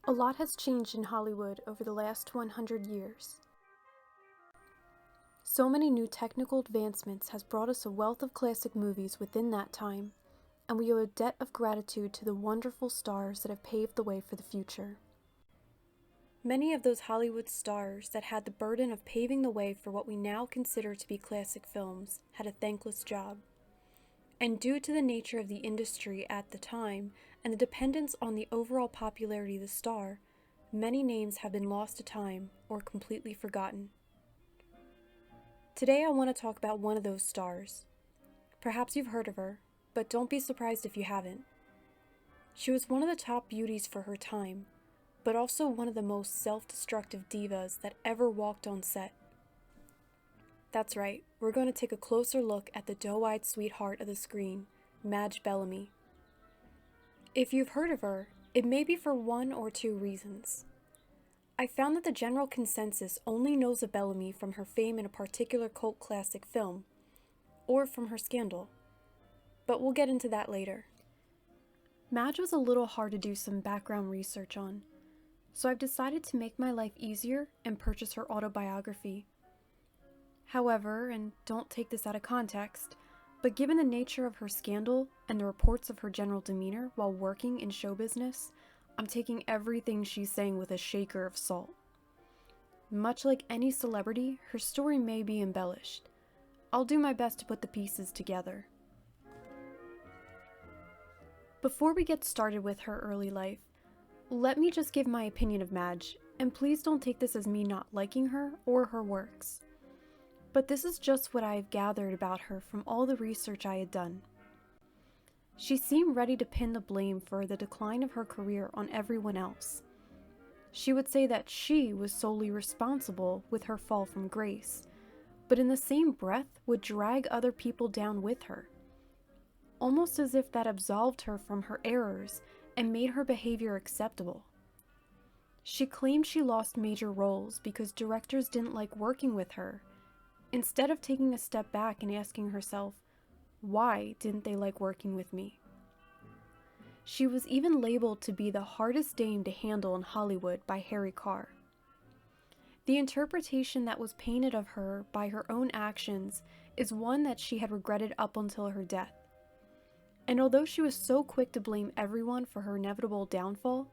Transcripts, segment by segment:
A lot has changed in Hollywood over the last 100 years. So many new technical advancements has brought us a wealth of classic movies within that time, and we owe a debt of gratitude to the wonderful stars that have paved the way for the future. Many of those Hollywood stars that had the burden of paving the way for what we now consider to be classic films had a thankless job. And due to the nature of the industry at the time and the dependence on the overall popularity of the star, many names have been lost to time or completely forgotten. Today I want to talk about one of those stars. Perhaps you've heard of her, but don't be surprised if you haven't. She was one of the top beauties for her time, but also one of the most self-destructive divas that ever walked on set. That's right, we're going to take a closer look at the doe-eyed sweetheart of the screen, Madge Bellamy. If you've heard of her, it may be for one or two reasons. I found that the general consensus only knows of Bellamy from her fame in a particular cult classic film, or from her scandal. But we'll get into that later. Madge was a little hard to do some background research on, so I've decided to make my life easier and purchase her autobiography. However, and don't take this out of context, but given the nature of her scandal and the reports of her general demeanor while working in show business, I'm taking everything she's saying with a shaker of salt. Much like any celebrity, her story may be embellished. I'll do my best to put the pieces together. Before we get started with her early life, let me just give my opinion of Madge, and please don't take this as me not liking her or her works. But this is just what I have gathered about her from all the research I had done. She seemed ready to pin the blame for the decline of her career on everyone else. She would say that she was solely responsible with her fall from grace, but in the same breath would drag other people down with her, almost as if that absolved her from her errors and made her behavior acceptable. She claimed she lost major roles because directors didn't like working with her, instead of taking a step back and asking herself, why didn't they like working with me? She was even labeled to be the hardest dame to handle in Hollywood by Harry Carr. The interpretation that was painted of her by her own actions is one that she had regretted up until her death. And although she was so quick to blame everyone for her inevitable downfall,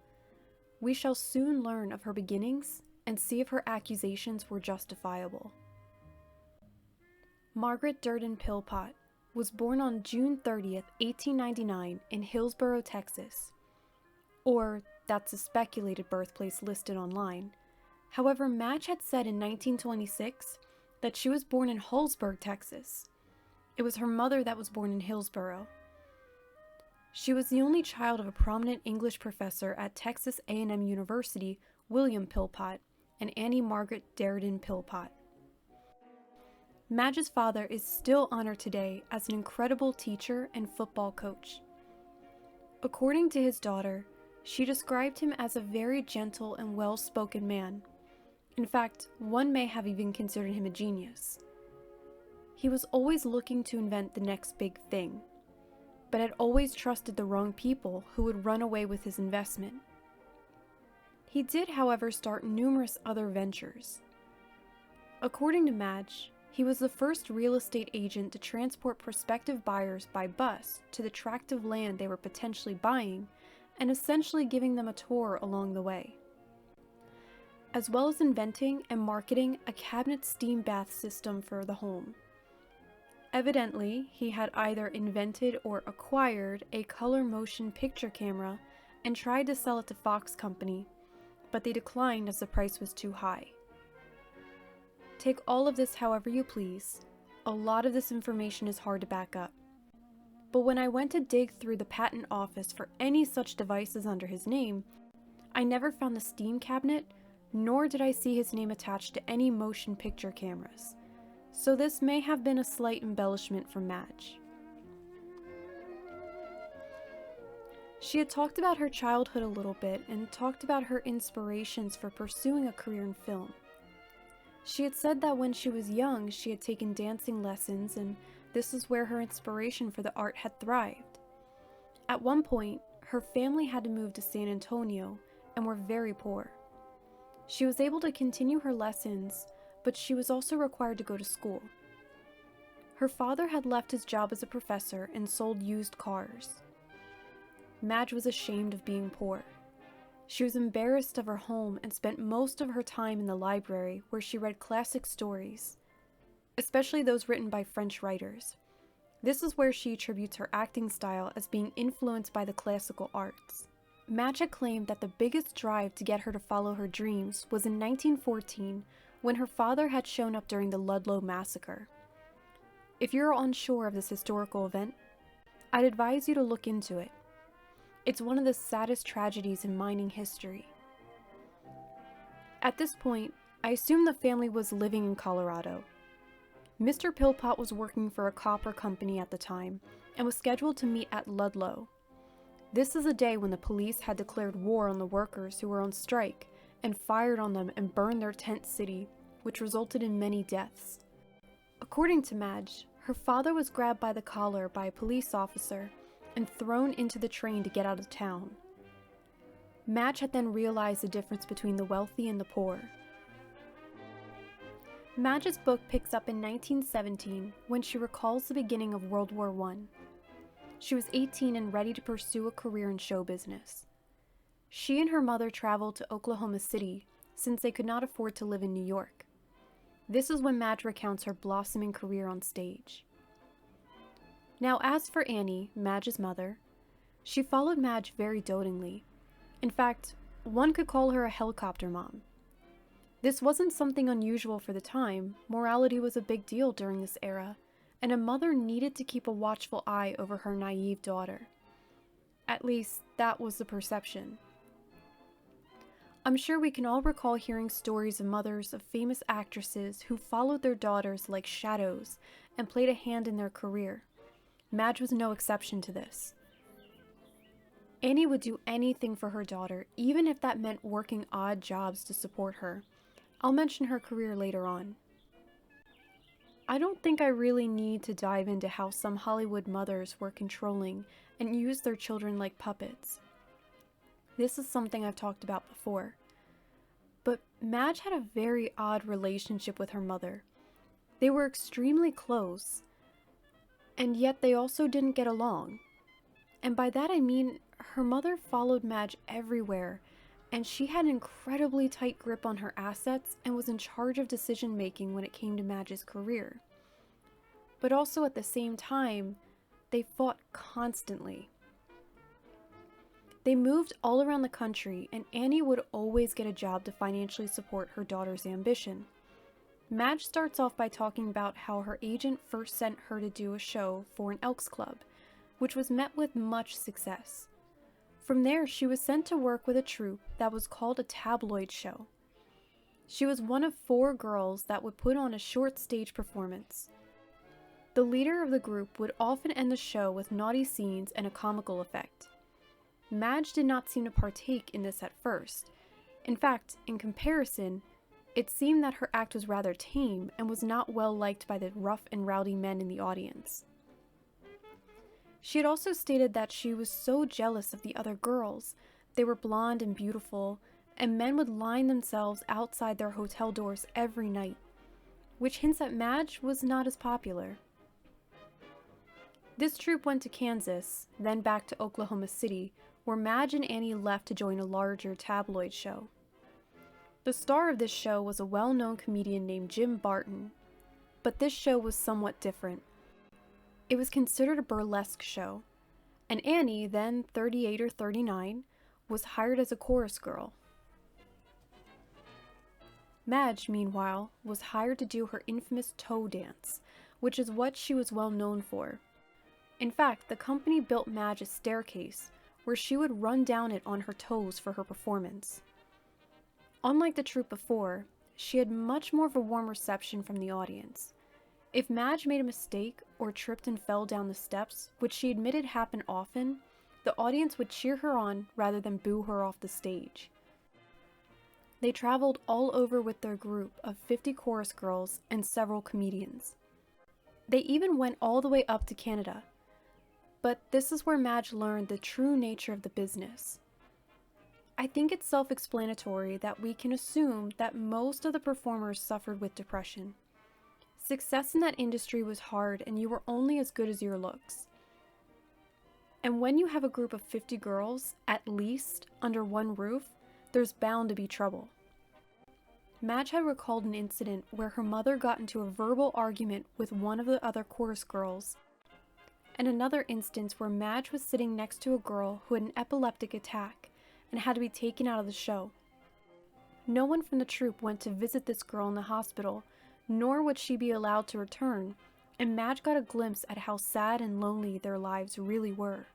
we shall soon learn of her beginnings and see if her accusations were justifiable. Margaret Durden Philpott was born on June 30th, 1899 in Hillsborough, Texas. Or, that's a speculated birthplace listed online. However, Madge had said in 1926 that she was born in Hallsburg, Texas. It was her mother that was born in Hillsborough. She was the only child of a prominent English professor at Texas A&M University, William Philpott, and Annie Margaret Durden Philpott. Madge's father is still honored today as an incredible teacher and football coach. According to his daughter, she described him as a very gentle and well-spoken man. In fact, one may have even considered him a genius. He was always looking to invent the next big thing, but had always trusted the wrong people who would run away with his investment. He did, however, start numerous other ventures. According to Madge, he was the first real estate agent to transport prospective buyers by bus to the tract of land they were potentially buying and essentially giving them a tour along the way, as well as inventing and marketing a cabinet steam bath system for the home. Evidently, he had either invented or acquired a color motion picture camera and tried to sell it to Fox Company, but they declined as the price was too high. Take all of this however you please. A lot of this information is hard to back up. But when I went to dig through the patent office for any such devices under his name, I never found the steam cabinet, nor did I see his name attached to any motion picture cameras. So this may have been a slight embellishment from Madge. She had talked about her childhood a little bit and talked about her inspirations for pursuing a career in film. She had said that when she was young, she had taken dancing lessons, and this is where her inspiration for the art had thrived. At one point, her family had to move to San Antonio and were very poor. She was able to continue her lessons, but she was also required to go to school. Her father had left his job as a professor and sold used cars. Madge was ashamed of being poor. She was embarrassed of her home and spent most of her time in the library where she read classic stories, especially those written by French writers. This is where she attributes her acting style as being influenced by the classical arts. Madge had claimed that the biggest drive to get her to follow her dreams was in 1914 when her father had shown up during the Ludlow massacre. If you're unsure of this historical event, I'd advise you to look into it. It's one of the saddest tragedies in mining history. At this point, I assume the family was living in Colorado. Mr. Philpott was working for a copper company at the time and was scheduled to meet at Ludlow. This is a day when the police had declared war on the workers who were on strike and fired on them and burned their tent city, which resulted in many deaths. According to Madge, her father was grabbed by the collar by a police officer and thrown into the train to get out of town. Madge had then realized the difference between the wealthy and the poor. Madge's book picks up in 1917 when she recalls the beginning of World War I. She was 18 and ready to pursue a career in show business. She and her mother traveled to Oklahoma City since they could not afford to live in New York. This is when Madge recounts her blossoming career on stage. Now, as for Annie, Madge's mother, she followed Madge very dotingly. In fact, one could call her a helicopter mom. This wasn't something unusual for the time. Morality was a big deal during this era, and a mother needed to keep a watchful eye over her naive daughter. At least, that was the perception. I'm sure we can all recall hearing stories of mothers of famous actresses who followed their daughters like shadows and played a hand in their career. Madge was no exception to this. Annie would do anything for her daughter, even if that meant working odd jobs to support her. I'll mention her career later on. I don't think I really need to dive into how some Hollywood mothers were controlling and used their children like puppets. This is something I've talked about before. But Madge had a very odd relationship with her mother. They were extremely close, and yet they also didn't get along. And by that I mean her mother followed Madge everywhere, and she had an incredibly tight grip on her assets and was in charge of decision making when it came to Madge's career. But also at the same time, they fought constantly. They moved all around the country, and Annie would always get a job to financially support her daughter's ambition. Madge starts off by talking about how her agent first sent her to do a show for an Elks Club, which was met with much success. From there, she was sent to work with a troupe that was called a tabloid show. She was one of 4 girls that would put on a short stage performance. The leader of the group would often end the show with naughty scenes and a comical effect. Madge did not seem to partake in this at first. In fact, in comparison, it seemed that her act was rather tame and was not well liked by the rough and rowdy men in the audience. She had also stated that she was so jealous of the other girls. They were blonde and beautiful, and men would line themselves outside their hotel doors every night, which hints that Madge was not as popular. This troupe went to Kansas, then back to Oklahoma City, where Madge and Annie left to join a larger tabloid show. The star of this show was a well-known comedian named Jim Barton, but this show was somewhat different. It was considered a burlesque show, and Annie, then 38 or 39, was hired as a chorus girl. Madge, meanwhile, was hired to do her infamous toe dance, which is what she was well known for. In fact, the company built Madge a staircase where she would run down it on her toes for her performance. Unlike the troupe before, she had much more of a warm reception from the audience. If Madge made a mistake or tripped and fell down the steps, which she admitted happened often, the audience would cheer her on rather than boo her off the stage. They traveled all over with their group of 50 chorus girls and several comedians. They even went all the way up to Canada. But this is where Madge learned the true nature of the business. I think it's self-explanatory that we can assume that most of the performers suffered with depression. Success in that industry was hard, and you were only as good as your looks. And when you have a group of 50 girls, at least, under one roof, there's bound to be trouble. Madge had recalled an incident where her mother got into a verbal argument with one of the other chorus girls, and another instance where Madge was sitting next to a girl who had an epileptic attack and had to be taken out of the show. No one from the troupe went to visit this girl in the hospital, nor would she be allowed to return, and Madge got a glimpse at how sad and lonely their lives really were.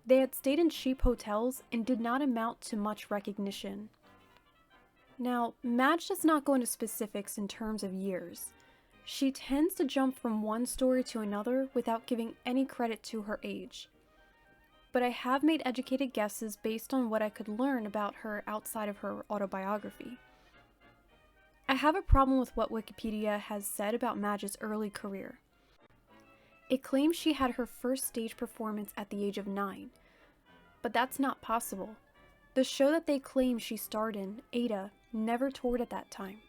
They had stayed in cheap hotels and did not amount to much recognition. Now, Madge does not go into specifics in terms of years. She tends to jump from one story to another without giving any credit to her age. But I have made educated guesses based on what I could learn about her outside of her autobiography. I have a problem with what Wikipedia has said about Madge's early career. It claims she had her first stage performance at the age of 9, but that's not possible. The show that they claim she starred in, Ada, never toured at that time,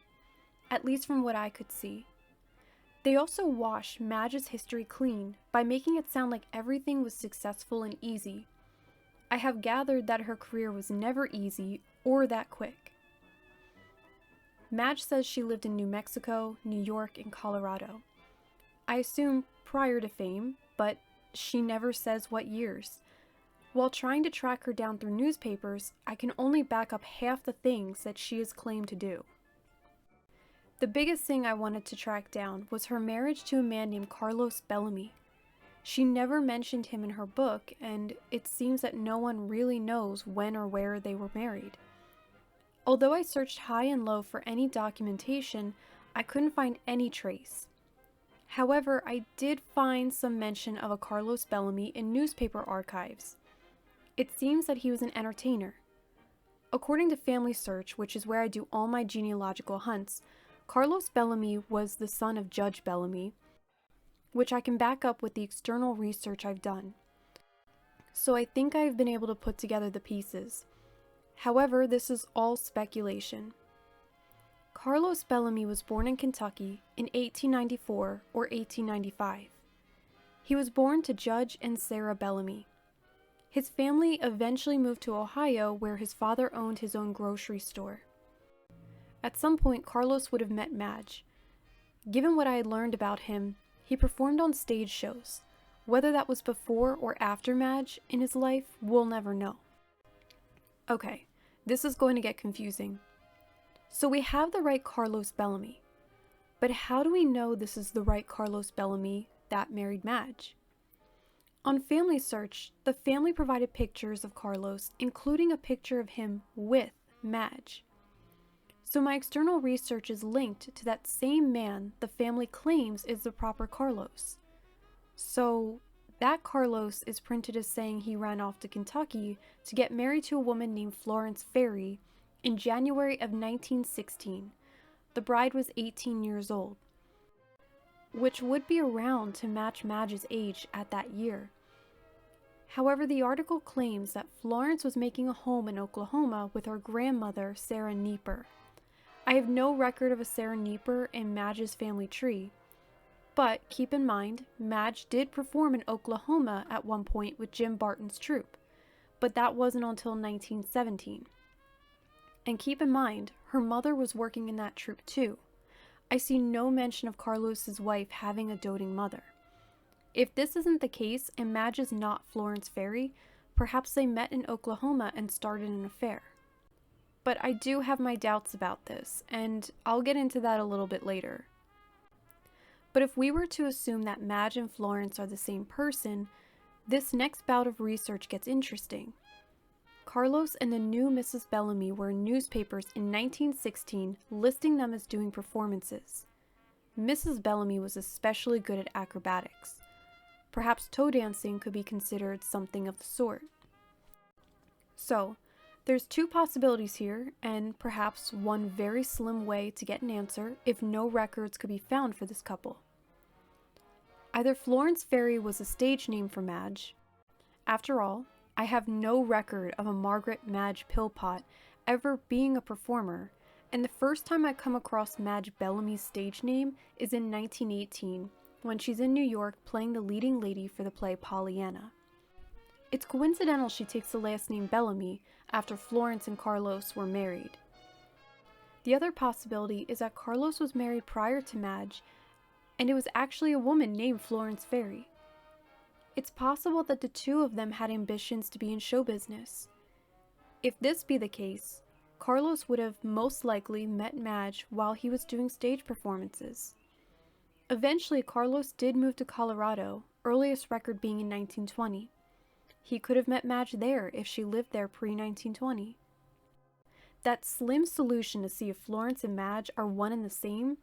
at least from what I could see. They also washed Madge's history clean by making it sound like everything was successful and easy. I have gathered that her career was never easy or that quick. Madge says she lived in New Mexico, New York, and Colorado. I assume prior to fame, but she never says what years. While trying to track her down through newspapers, I can only back up half the things that she has claimed to do. The biggest thing I wanted to track down was her marriage to a man named Carlos Bellamy. She never mentioned him in her book, and it seems that no one really knows when or where they were married. Although I searched high and low for any documentation, I couldn't find any trace. However, I did find some mention of a Carlos Bellamy in newspaper archives. It seems that he was an entertainer. According to Family Search, which is where I do all my genealogical hunts, Carlos Bellamy was the son of Judge Bellamy, which I can back up with the external research I've done. So I think I've been able to put together the pieces. However, this is all speculation. Carlos Bellamy was born in Kentucky in 1894 or 1895. He was born to Judge and Sarah Bellamy. His family eventually moved to Ohio, where his father owned his own grocery store. At some point, Carlos would have met Madge. Given what I had learned about him, he performed on stage shows. Whether that was before or after Madge in his life, we'll never know. Okay, this is going to get confusing. So we have the right Carlos Bellamy. But how do we know this is the right Carlos Bellamy that married Madge? On Family Search, the family provided pictures of Carlos, including a picture of him with Madge. So my external research is linked to that same man the family claims is the proper Carlos. So that Carlos is printed as saying he ran off to Kentucky to get married to a woman named Florence Ferry in January of 1916. The bride was 18 years old, which would be around to match Madge's age at that year. However, the article claims that Florence was making a home in Oklahoma with her grandmother, Sarah Nieper. I have no record of a Sarah Nieper in Madge's family tree, but keep in mind, Madge did perform in Oklahoma at one point with Jim Barton's troupe, but that wasn't until 1917. And keep in mind, her mother was working in that troupe too. I see no mention of Carlos's wife having a doting mother. If this isn't the case and Madge is not Florence Ferry, perhaps they met in Oklahoma and started an affair. But I do have my doubts about this, and I'll get into that a little bit later. But if we were to assume that Madge and Florence are the same person, this next bout of research gets interesting. Carlos and the new Mrs. Bellamy were in newspapers in 1916, listing them as doing performances. Mrs. Bellamy was especially good at acrobatics. Perhaps toe dancing could be considered something of the sort. So, there's two possibilities here, and perhaps one very slim way to get an answer if no records could be found for this couple. Either Florence Ferry was a stage name for Madge. After all, I have no record of a Margaret Madge Pillpot ever being a performer, and the first time I come across Madge Bellamy's stage name is in 1918, when she's in New York playing the leading lady for the play Pollyanna. It's coincidental she takes the last name Bellamy after Florence and Carlos were married. The other possibility is that Carlos was married prior to Madge, and it was actually a woman named Florence Ferry. It's possible that the two of them had ambitions to be in show business. If this be the case, Carlos would have most likely met Madge while he was doing stage performances. Eventually, Carlos did move to Colorado, earliest record being in 1920. He could have met Madge there if she lived there pre-1920. That slim solution to see if Florence and Madge are one and the same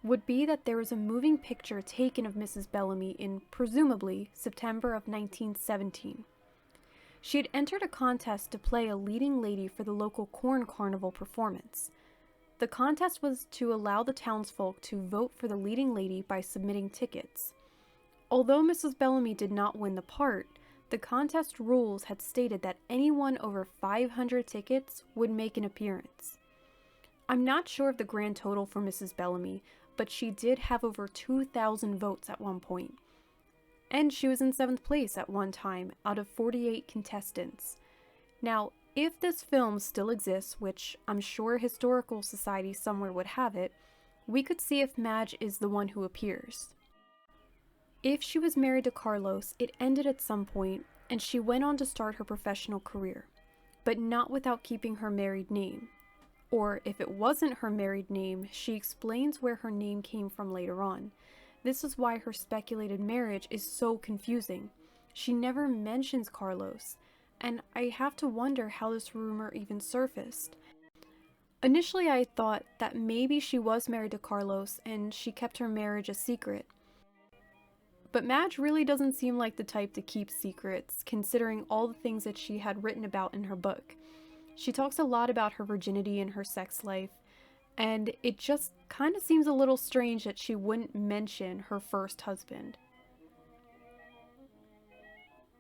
would be that there was a moving picture taken of Mrs. Bellamy in, presumably, September of 1917. She had entered a contest to play a leading lady for the local corn carnival performance. The contest was to allow the townsfolk to vote for the leading lady by submitting tickets. Although Mrs. Bellamy did not win the part, the contest rules had stated that anyone over 500 tickets would make an appearance. I'm not sure of the grand total for Mrs. Bellamy, but she did have over 2,000 votes at one point. And she was in 7th place at one time out of 48 contestants. Now, if this film still exists, which I'm sure a historical society somewhere would have it, we could see if Madge is the one who appears. If she was married to Carlos, it ended at some point, and she went on to start her professional career, but not without keeping her married name. Or if it wasn't her married name, she explains where her name came from later on. This is why her speculated marriage is so confusing. She never mentions Carlos, and I have to wonder how this rumor even surfaced. Initially, I thought that maybe she was married to Carlos and she kept her marriage a secret. But Madge really doesn't seem like the type to keep secrets, considering all the things that she had written about in her book. She talks a lot about her virginity and her sex life, and it just kind of seems a little strange that she wouldn't mention her first husband.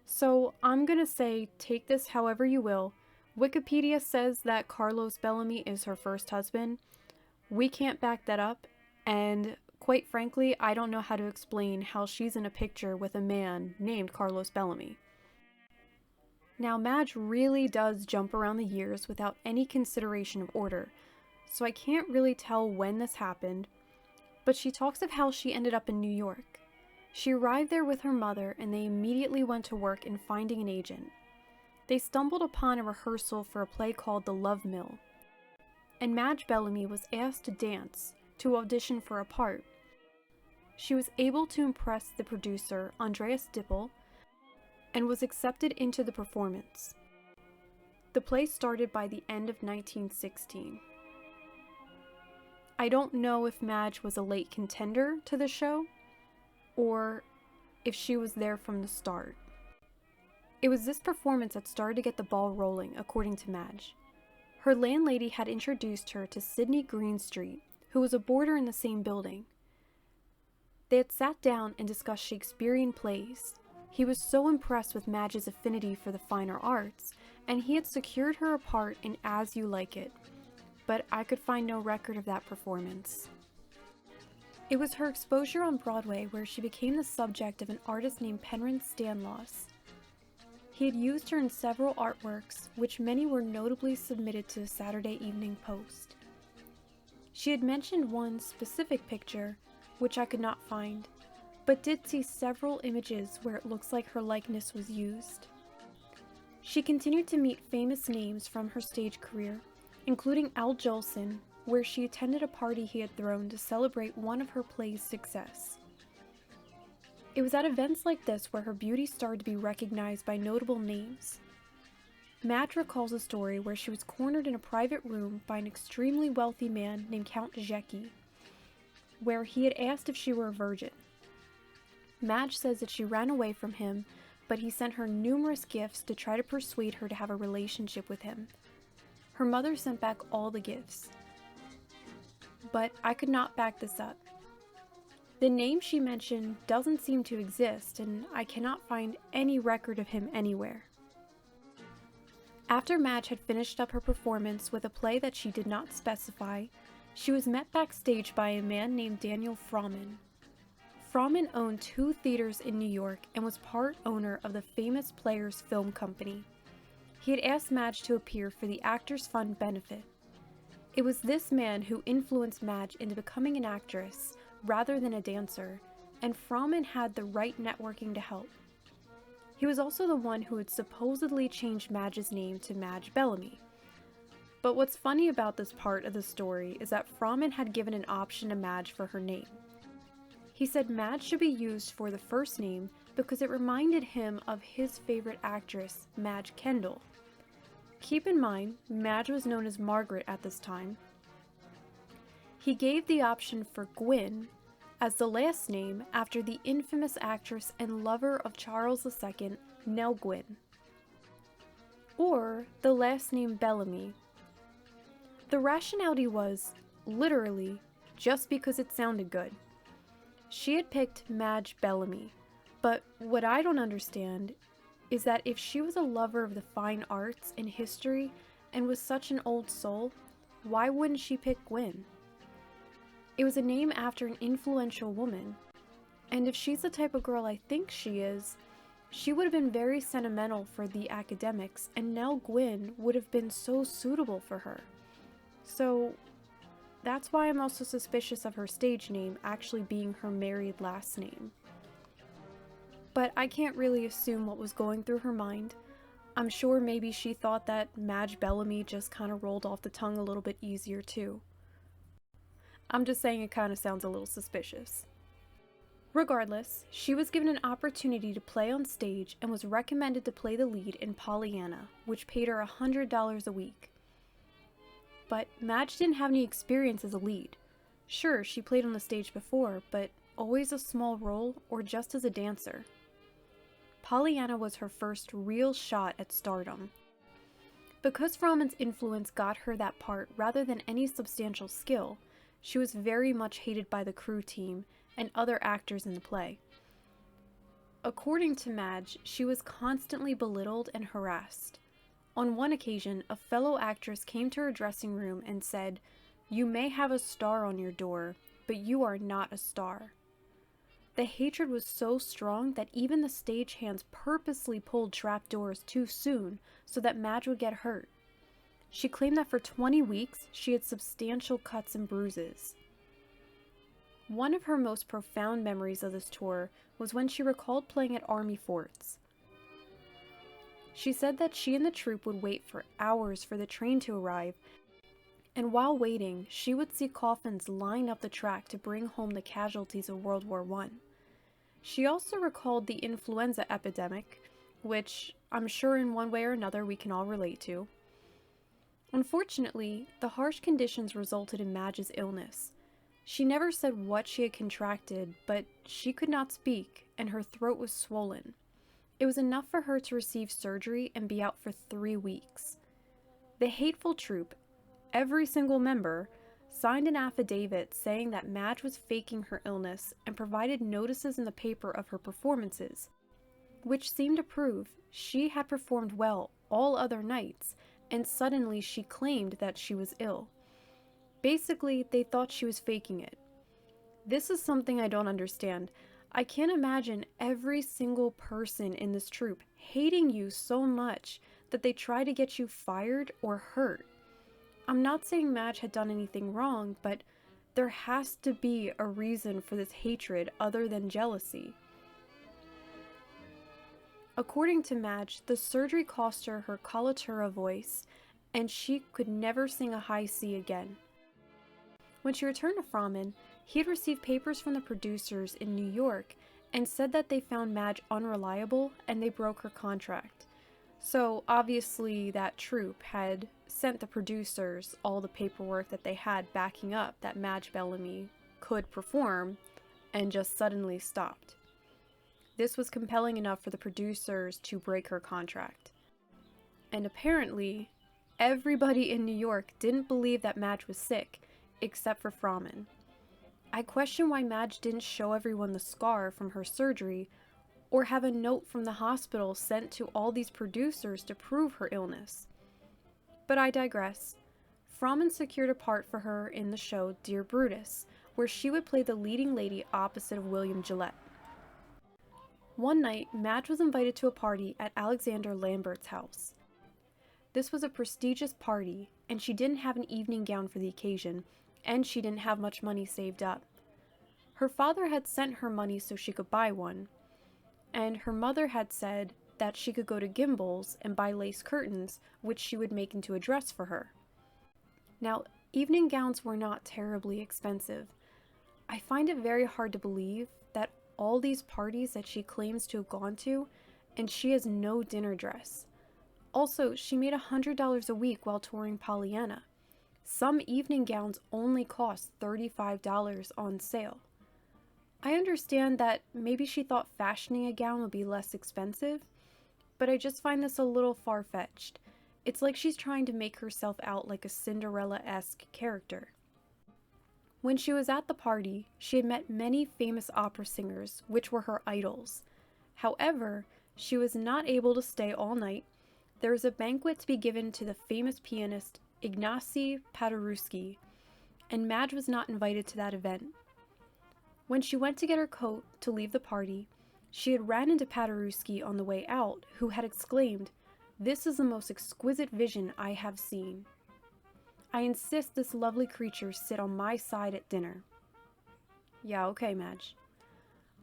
So I'm gonna say, take this however you will. Wikipedia says that Carlos Bellamy is her first husband. We can't back that up, and quite frankly, I don't know how to explain how she's in a picture with a man named Carlos Bellamy. Now, Madge really does jump around the years without any consideration of order, so I can't really tell when this happened, but she talks of how she ended up in New York. She arrived there with her mother, and they immediately went to work in finding an agent. They stumbled upon a rehearsal for a play called The Love Mill, and Madge Bellamy was asked to dance, to audition for a part. She was able to impress the producer, Andreas Dippel, and was accepted into the performance. The play started by the end of 1916. I don't know if Madge was a late contender to the show, or if she was there from the start. It was this performance that started to get the ball rolling, according to Madge. Her landlady had introduced her to Sidney Greenstreet, who was a boarder in the same building. They had sat down and discussed Shakespearean plays. He was so impressed with Madge's affinity for the finer arts, and he had secured her a part in As You Like It, but I could find no record of that performance. It was her exposure on Broadway where she became the subject of an artist named Penryn Stanlaws. He had used her in several artworks, which many were notably submitted to the Saturday Evening Post. She had mentioned one specific picture, which I could not find, but did see several images where it looks like her likeness was used. She continued to meet famous names from her stage career, including Al Jolson, where she attended a party he had thrown to celebrate one of her play's success. It was at events like this where her beauty started to be recognized by notable names. Madge recalls a story where she was cornered in a private room by an extremely wealthy man named Count Rzecki, where he had asked if she were a virgin. Madge says that she ran away from him, but he sent her numerous gifts to try to persuade her to have a relationship with him. Her mother sent back all the gifts. But I could not back this up. The name she mentioned doesn't seem to exist, and I cannot find any record of him anywhere. After Madge had finished up her performance with a play that she did not specify, she was met backstage by a man named Daniel Frohman. Frohman owned 2 theaters in New York and was part owner of the famous Players Film Company. He had asked Madge to appear for the Actors Fund benefit. It was this man who influenced Madge into becoming an actress rather than a dancer, and Frohman had the right networking to help. He was also the one who had supposedly changed Madge's name to Madge Bellamy. But what's funny about this part of the story is that Frohman had given an option to Madge for her name. He said Madge should be used for the first name because it reminded him of his favorite actress, Madge Kendall. Keep in mind, Madge was known as Margaret at this time. He gave the option for Gwyn as the last name after the infamous actress and lover of Charles II, Nell Gwyn, or the last name Bellamy. The rationality was, literally, just because it sounded good. She had picked Madge Bellamy, but what I don't understand is that if she was a lover of the fine arts and history and was such an old soul, why wouldn't she pick Gwyn? It was a name after an influential woman, and if she's the type of girl I think she is, she would have been very sentimental for the academics, and Nell Gwyn would have been so suitable for her. So that's why I'm also suspicious of her stage name actually being her married last name. But I can't really assume what was going through her mind. I'm sure maybe she thought that Madge Bellamy just kind of rolled off the tongue a little bit easier too. I'm just saying it kind of sounds a little suspicious. Regardless, she was given an opportunity to play on stage and was recommended to play the lead in Pollyanna, which paid her $100 a week. But Madge didn't have any experience as a lead. Sure, she played on the stage before, but always a small role or just as a dancer. Pollyanna was her first real shot at stardom. Because Frohman's influence got her that part rather than any substantial skill, she was very much hated by the crew team and other actors in the play. According to Madge, she was constantly belittled and harassed. On one occasion, a fellow actress came to her dressing room and said, "You may have a star on your door, but you are not a star." The hatred was so strong that even the stagehands purposely pulled trapdoors too soon so that Madge would get hurt. She claimed that for 20 weeks, she had substantial cuts and bruises. One of her most profound memories of this tour was when she recalled playing at army forts. She said that she and the troupe would wait for hours for the train to arrive, and while waiting, she would see coffins line up the track to bring home the casualties of World War I. She also recalled the influenza epidemic, which I'm sure in one way or another we can all relate to. Unfortunately, the harsh conditions resulted in Madge's illness. She never said what she had contracted, but she could not speak, and her throat was swollen. It was enough for her to receive surgery and be out for 3 weeks. The hateful troupe, every single member, signed an affidavit saying that Madge was faking her illness and provided notices in the paper of her performances, which seemed to prove she had performed well all other nights, and suddenly she claimed that she was ill. Basically, they thought she was faking it. This is something I don't understand. I can't imagine every single person in this troupe hating you so much that they try to get you fired or hurt. I'm not saying Madge had done anything wrong, but there has to be a reason for this hatred other than jealousy. According to Madge, the surgery cost her her coloratura voice, and she could never sing a high C again. When she returned to Frohman, he had received papers from the producers in New York and said that they found Madge unreliable and they broke her contract. So obviously that troupe had sent the producers all the paperwork that they had backing up that Madge Bellamy could perform and just suddenly stopped. This was compelling enough for the producers to break her contract. And apparently, everybody in New York didn't believe that Madge was sick, except for Frohman. I question why Madge didn't show everyone the scar from her surgery, or have a note from the hospital sent to all these producers to prove her illness. But I digress. Fromen secured a part for her in the show Dear Brutus, where she would play the leading lady opposite of William Gillette. One night, Madge was invited to a party at Alexander Lambert's house. This was a prestigious party, and she didn't have an evening gown for the occasion, and she didn't have much money saved up. Her father had sent her money so she could buy one, and her mother had said that she could go to Gimbel's and buy lace curtains, which she would make into a dress for her. Now, evening gowns were not terribly expensive. I find it very hard to believe that all these parties that she claims to have gone to, and she has no dinner dress. Also, she made $100 a week while touring Pollyanna. Some evening gowns only cost $35 on sale. I understand that maybe she thought fashioning a gown would be less expensive, but I just find this a little far-fetched. It's like she's trying to make herself out like a Cinderella-esque character. When she was at the party, she had met many famous opera singers, which were her idols. However, she was not able to stay all night. There was a banquet to be given to the famous pianist Ignacy Paderewski, and Madge was not invited to that event. When she went to get her coat to leave the party, she had ran into Paderewski on the way out, who had exclaimed, "This is the most exquisite vision I have seen. I insist this lovely creature sit on my side at dinner." Yeah, okay, Madge.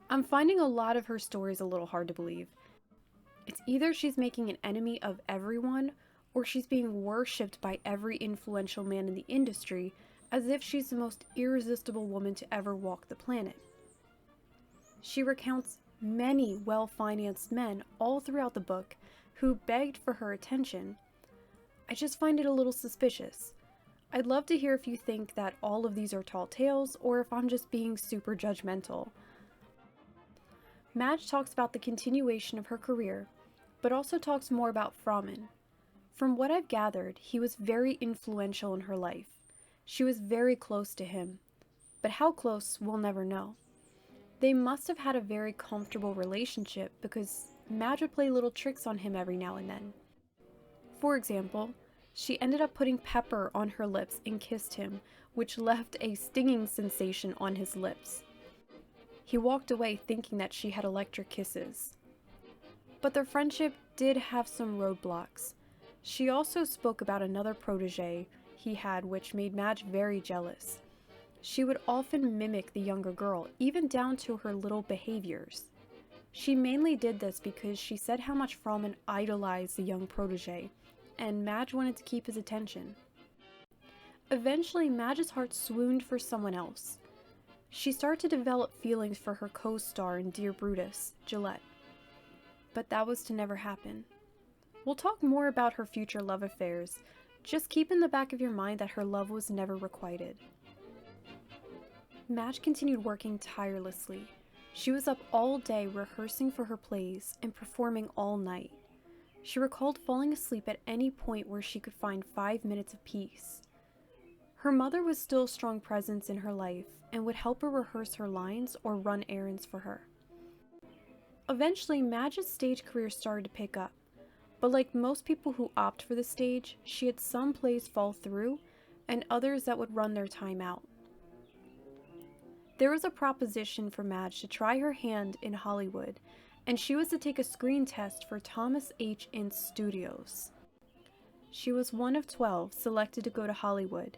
I'm finding a lot of her stories a little hard to believe. It's either she's making an enemy of everyone, or she's being worshipped by every influential man in the industry, as if she's the most irresistible woman to ever walk the planet. She recounts many well-financed men all throughout the book who begged for her attention. I just find it a little suspicious. I'd love to hear if you think that all of these are tall tales, or if I'm just being super judgmental. Madge talks about the continuation of her career, but also talks more about Fromen. From what I've gathered, he was very influential in her life. She was very close to him, but how close, we'll never know. They must have had a very comfortable relationship because Madge would play little tricks on him every now and then. For example, she ended up putting pepper on her lips and kissed him, which left a stinging sensation on his lips. He walked away thinking that she had electric kisses. But their friendship did have some roadblocks. She also spoke about another protege he had, which made Madge very jealous. She would often mimic the younger girl, even down to her little behaviors. She mainly did this because she said how much Fromen idolized the young protege, and Madge wanted to keep his attention. Eventually, Madge's heart swooned for someone else. She started to develop feelings for her co-star in Dear Brutus, Gillette. But that was to never happen. We'll talk more about her future love affairs. Just keep in the back of your mind that her love was never requited. Madge continued working tirelessly. She was up all day rehearsing for her plays and performing all night. She recalled falling asleep at any point where she could find 5 minutes of peace. Her mother was still a strong presence in her life and would help her rehearse her lines or run errands for her. Eventually, Madge's stage career started to pick up, but like most people who opt for the stage, she had some plays fall through and others that would run their time out. There was a proposition for Madge to try her hand in Hollywood, and she was to take a screen test for Thomas H. Ince Studios. She was one of 12 selected to go to Hollywood,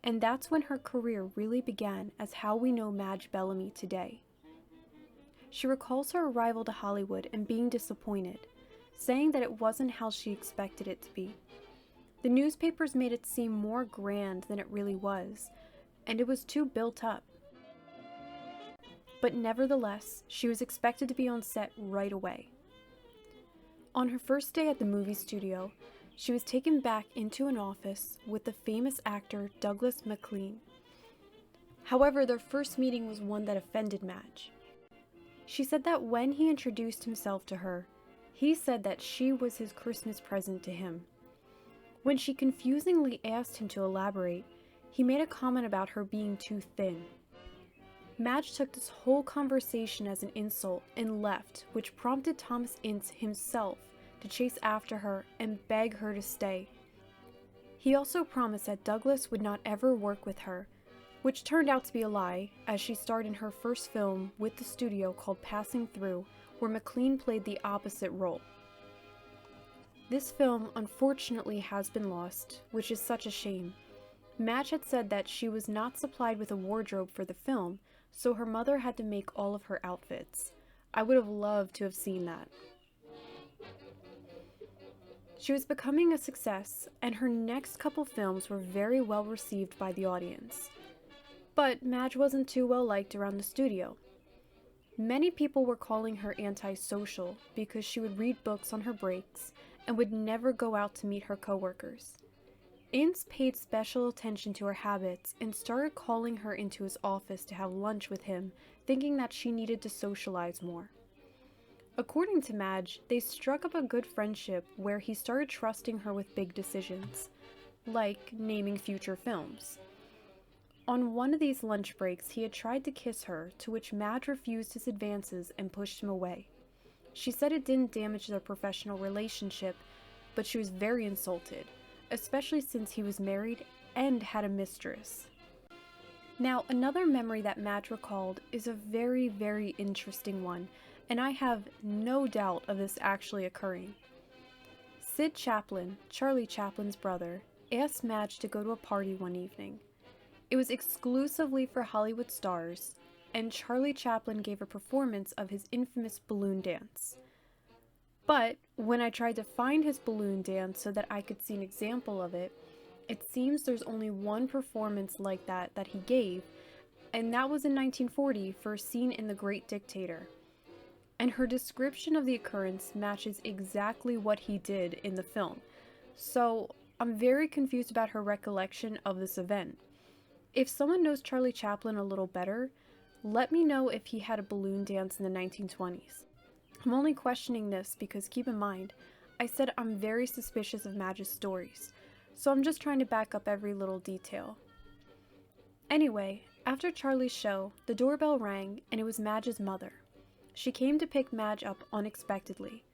and that's when her career really began as how we know Madge Bellamy today. She recalls her arrival to Hollywood and being disappointed, saying that it wasn't how she expected it to be. The newspapers made it seem more grand than it really was, and it was too built up. But nevertheless, she was expected to be on set right away. On her first day at the movie studio, she was taken back into an office with the famous actor Douglas MacLean. However, their first meeting was one that offended Madge. She said that when he introduced himself to her, he said that she was his Christmas present to him. When she confusingly asked him to elaborate, he made a comment about her being too thin. Madge took this whole conversation as an insult and left, which prompted Thomas Ince himself to chase after her and beg her to stay. He also promised that Douglas would not ever work with her, which turned out to be a lie, as she starred in her first film with the studio called Passing Through, where McLean played the opposite role. This film unfortunately has been lost, which is such a shame. Madge had said that she was not supplied with a wardrobe for the film, so her mother had to make all of her outfits. I would have loved to have seen that. She was becoming a success, and her next couple films were very well received by the audience. But Madge wasn't too well liked around the studio. Many people were calling her antisocial because she would read books on her breaks and would never go out to meet her coworkers. Ince paid special attention to her habits and started calling her into his office to have lunch with him, thinking that she needed to socialize more. According to Madge, they struck up a good friendship where he started trusting her with big decisions, like naming future films. On one of these lunch breaks, he had tried to kiss her, to which Madge refused his advances and pushed him away. She said it didn't damage their professional relationship, but she was very insulted, especially since he was married and had a mistress. Now, another memory that Madge recalled is a very, very interesting one, and I have no doubt of this actually occurring. Sid Chaplin, Charlie Chaplin's brother, asked Madge to go to a party one evening. It was exclusively for Hollywood stars, and Charlie Chaplin gave a performance of his infamous balloon dance. But when I tried to find his balloon dance so that I could see an example of it, it seems there's only one performance like that he gave, and that was in 1940 for a scene in The Great Dictator. And her description of the occurrence matches exactly what he did in the film, so I'm very confused about her recollection of this event. If someone knows Charlie Chaplin a little better, let me know if he had a balloon dance in the 1920s. I'm only questioning this because, keep in mind, I said I'm very suspicious of Madge's stories, so I'm just trying to back up every little detail. Anyway, after Charlie's show, the doorbell rang and it was Madge's mother. She came to pick Madge up unexpectedly.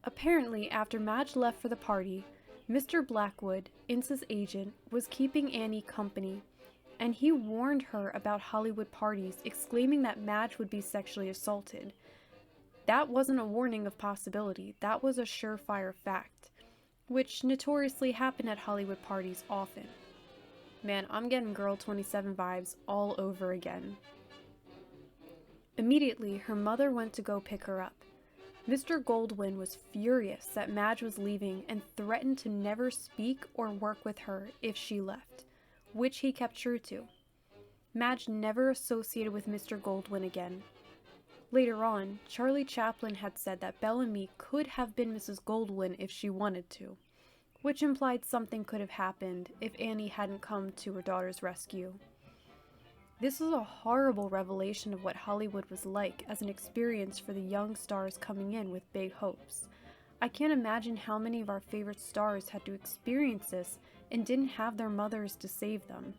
Apparently, after Madge left for the party, Mr. Blackwood, Ince's agent, was keeping Annie company, and he warned her about Hollywood parties, exclaiming that Madge would be sexually assaulted. That wasn't a warning of possibility, that was a surefire fact, which notoriously happened at Hollywood parties often. Man, I'm getting Girl 27 vibes all over again. Immediately, her mother went to go pick her up. Mr. Goldwyn was furious that Madge was leaving and threatened to never speak or work with her if she left, which he kept true to. Madge never associated with Mr. Goldwyn again. Later on, Charlie Chaplin had said that Bellamy could have been Mrs. Goldwyn if she wanted to, which implied something could have happened if Annie hadn't come to her daughter's rescue. This was a horrible revelation of what Hollywood was like as an experience for the young stars coming in with big hopes. I can't imagine how many of our favorite stars had to experience this and didn't have their mothers to save them.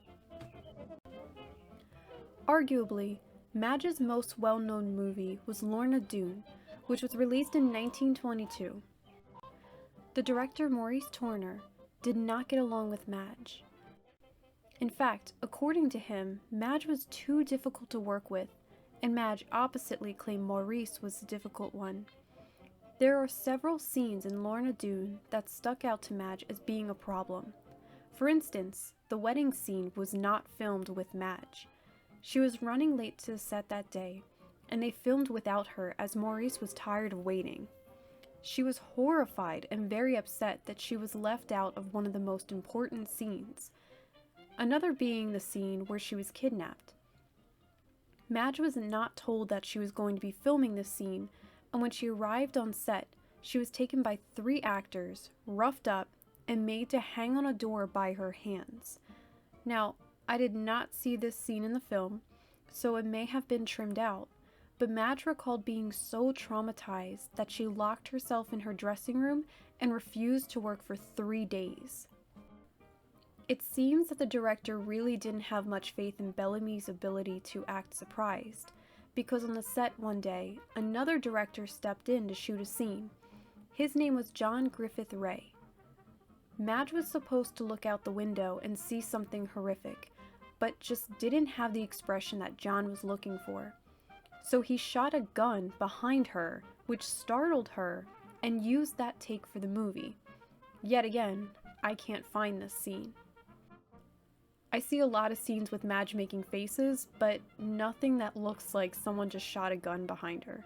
Arguably, Madge's most well-known movie was Lorna Doone, which was released in 1922. The director Maurice Torner did not get along with Madge. In fact, according to him, Madge was too difficult to work with, and Madge oppositely claimed Maurice was the difficult one. There are several scenes in Lorna Doone that stuck out to Madge as being a problem. For instance, the wedding scene was not filmed with Madge. She was running late to the set that day, and they filmed without her as Maurice was tired of waiting. She was horrified and very upset that she was left out of one of the most important scenes. Another being the scene where she was kidnapped. Madge was not told that she was going to be filming this scene, and when she arrived on set, she was taken by 3 actors, roughed up, and made to hang on a door by her hands. Now, I did not see this scene in the film, so it may have been trimmed out, but Madge recalled being so traumatized that she locked herself in her dressing room and refused to work for 3 days. It seems that the director really didn't have much faith in Bellamy's ability to act surprised, because on the set one day, another director stepped in to shoot a scene. His name was John Griffith Ray. Madge was supposed to look out the window and see something horrific, but just didn't have the expression that John was looking for. So he shot a gun behind her, which startled her, and used that take for the movie. Yet again, I can't find this scene. I see a lot of scenes with Madge making faces, but nothing that looks like someone just shot a gun behind her.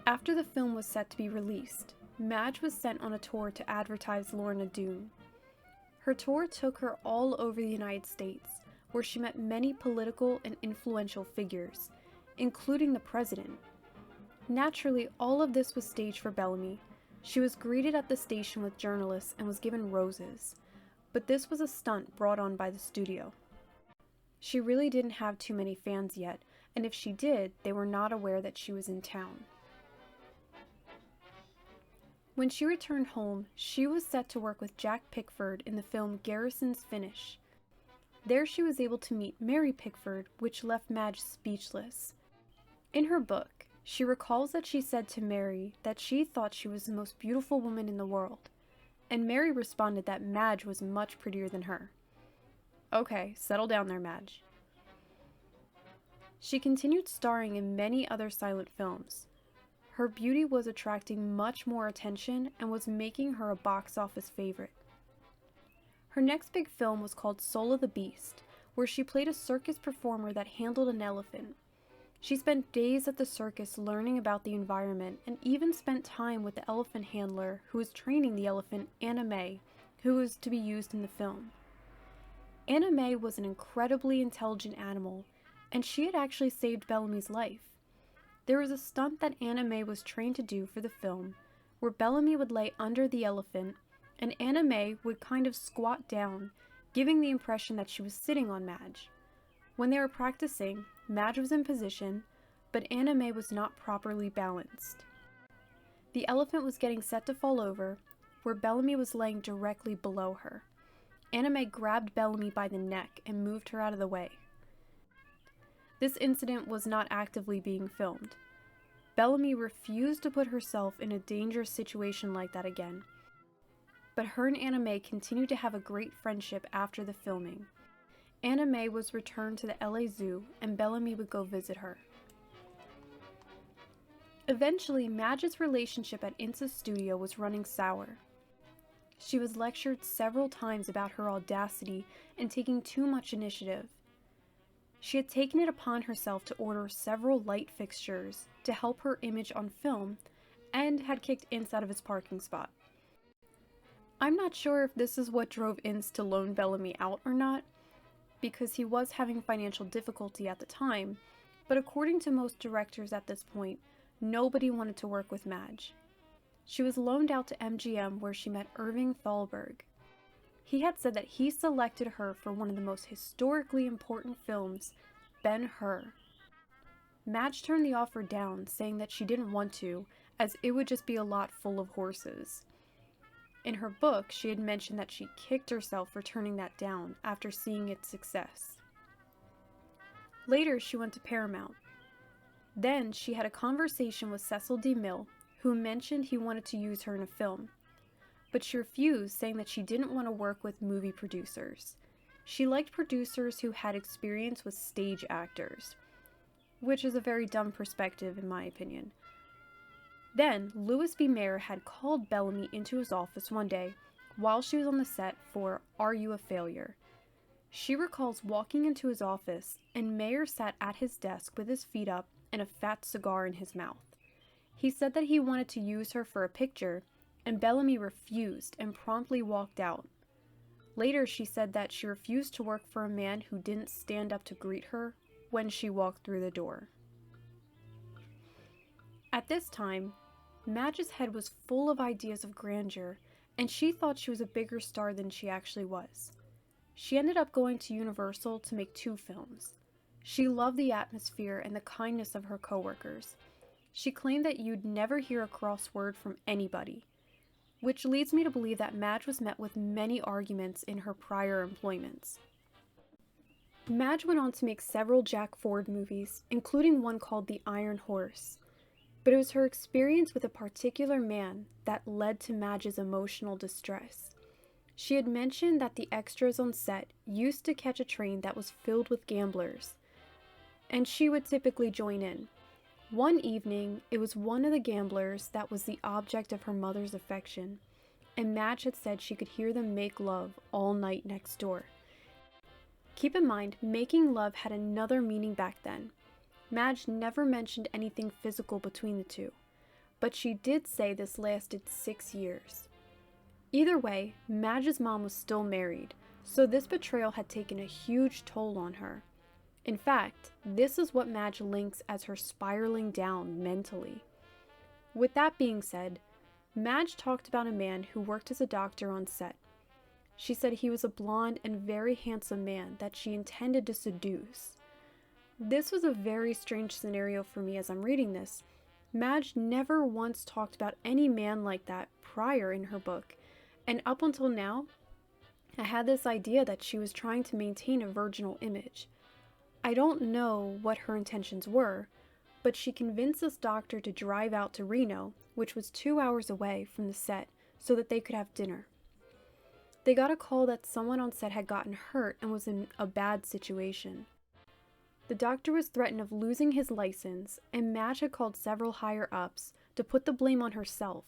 After the film was set to be released, Madge was sent on a tour to advertise Lorna Doone. Her tour took her all over the United States, where she met many political and influential figures, including the president. Naturally, all of this was staged for Bellamy. She was greeted at the station with journalists and was given roses, but this was a stunt brought on by the studio. She really didn't have too many fans yet, and if she did, they were not aware that she was in town. When she returned home, she was set to work with Jack Pickford in the film Garrison's Finish. There she was able to meet Mary Pickford, which left Madge speechless. In her book, she recalls that she said to Mary that she thought she was the most beautiful woman in the world, and Mary responded that Madge was much prettier than her. Okay, settle down there, Madge. She continued starring in many other silent films. Her beauty was attracting much more attention and was making her a box office favorite. Her next big film was called Soul of the Beast, where she played a circus performer that handled an elephant. She spent days at the circus learning about the environment and even spent time with the elephant handler who was training the elephant Anna May, who was to be used in the film. Anna May was an incredibly intelligent animal, and she had actually saved Bellamy's life. There was a stunt that Anna May was trained to do for the film, where Bellamy would lay under the elephant, and Anna May would kind of squat down, giving the impression that she was sitting on Madge. When they were practicing, Madge was in position, but Anna May was not properly balanced. The elephant was getting set to fall over, where Bellamy was laying directly below her. Anna May grabbed Bellamy by the neck and moved her out of the way. This incident was not actively being filmed. Bellamy refused to put herself in a dangerous situation like that again, but her and Anna May continued to have a great friendship after the filming. Anna May was returned to the LA Zoo, and Bellamy would go visit her. Eventually, Madge's relationship at Ince's studio was running sour. She was lectured several times about her audacity and taking too much initiative. She had taken it upon herself to order several light fixtures to help her image on film, and had kicked Ince out of his parking spot. I'm not sure if this is what drove Ince to loan Bellamy out or not, because he was having financial difficulty at the time, but according to most directors at this point, nobody wanted to work with Madge. She was loaned out to MGM, where she met Irving Thalberg. He had said that he selected her for one of the most historically important films, Ben-Hur. Madge turned the offer down, saying that she didn't want to, as it would just be a lot full of horses. In her book, she had mentioned that she kicked herself for turning that down after seeing its success. Later, she went to Paramount. Then, she had a conversation with Cecil DeMille, who mentioned he wanted to use her in a film, but she refused, saying that she didn't want to work with movie producers. She liked producers who had experience with stage actors, which is a very dumb perspective in my opinion. Then, Louis B. Mayer had called Bellamy into his office one day while she was on the set for Are You a Failure? She recalls walking into his office, and Mayer sat at his desk with his feet up and a fat cigar in his mouth. He said that he wanted to use her for a picture, and Bellamy refused and promptly walked out. Later, she said that she refused to work for a man who didn't stand up to greet her when she walked through the door. At this time, Madge's head was full of ideas of grandeur, and she thought she was a bigger star than she actually was. She ended up going to Universal to make 2 films. She loved the atmosphere and the kindness of her coworkers. She claimed that you'd never hear a cross word from anybody, which leads me to believe that Madge was met with many arguments in her prior employments. Madge went on to make several Jack Ford movies, including one called The Iron Horse. But it was her experience with a particular man that led to Madge's emotional distress. She had mentioned that the extras on set used to catch a train that was filled with gamblers, and she would typically join in. One evening, it was one of the gamblers that was the object of her mother's affection, and Madge had said she could hear them make love all night next door. Keep in mind, making love had another meaning back then. Madge never mentioned anything physical between the two, but she did say this lasted 6 years. Either way, Madge's mom was still married, so this betrayal had taken a huge toll on her. In fact, this is what Madge links as her spiraling down mentally. With that being said, Madge talked about a man who worked as a doctor on set. She said he was a blonde and very handsome man that she intended to seduce. This was a very strange scenario for me as I'm reading this. Madge never once talked about any man like that prior in her book, and up until now, I had this idea that she was trying to maintain a virginal image. I don't know what her intentions were, but she convinced this doctor to drive out to Reno, which was 2 hours away from the set, so that they could have dinner. They got a call that someone on set had gotten hurt and was in a bad situation. The doctor was threatened of losing his license, and Madge had called several higher-ups to put the blame on herself.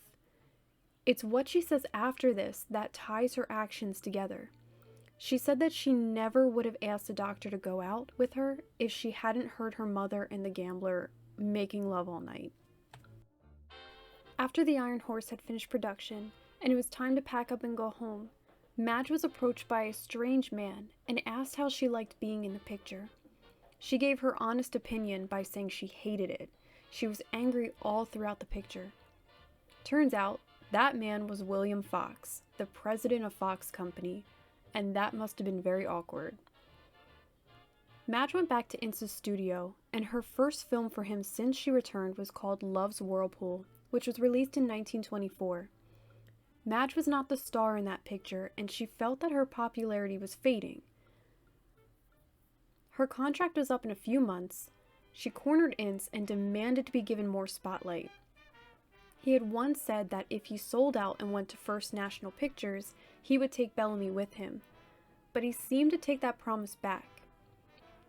It's what she says after this that ties her actions together. She said that she never would have asked the doctor to go out with her if she hadn't heard her mother and the gambler making love all night. After the Iron Horse had finished production, and it was time to pack up and go home, Madge was approached by a strange man and asked how she liked being in the picture. She gave her honest opinion by saying she hated it. She was angry all throughout the picture. Turns out, that man was William Fox, the president of Fox Company, and that must have been very awkward. Madge went back to Ince's studio, and her first film for him since she returned was called Love's Whirlpool, which was released in 1924. Madge was not the star in that picture, and she felt that her popularity was fading. Her contract was up in a few months. She cornered Ince and demanded to be given more spotlight. He had once said that if he sold out and went to First National Pictures, he would take Bellamy with him, but he seemed to take that promise back.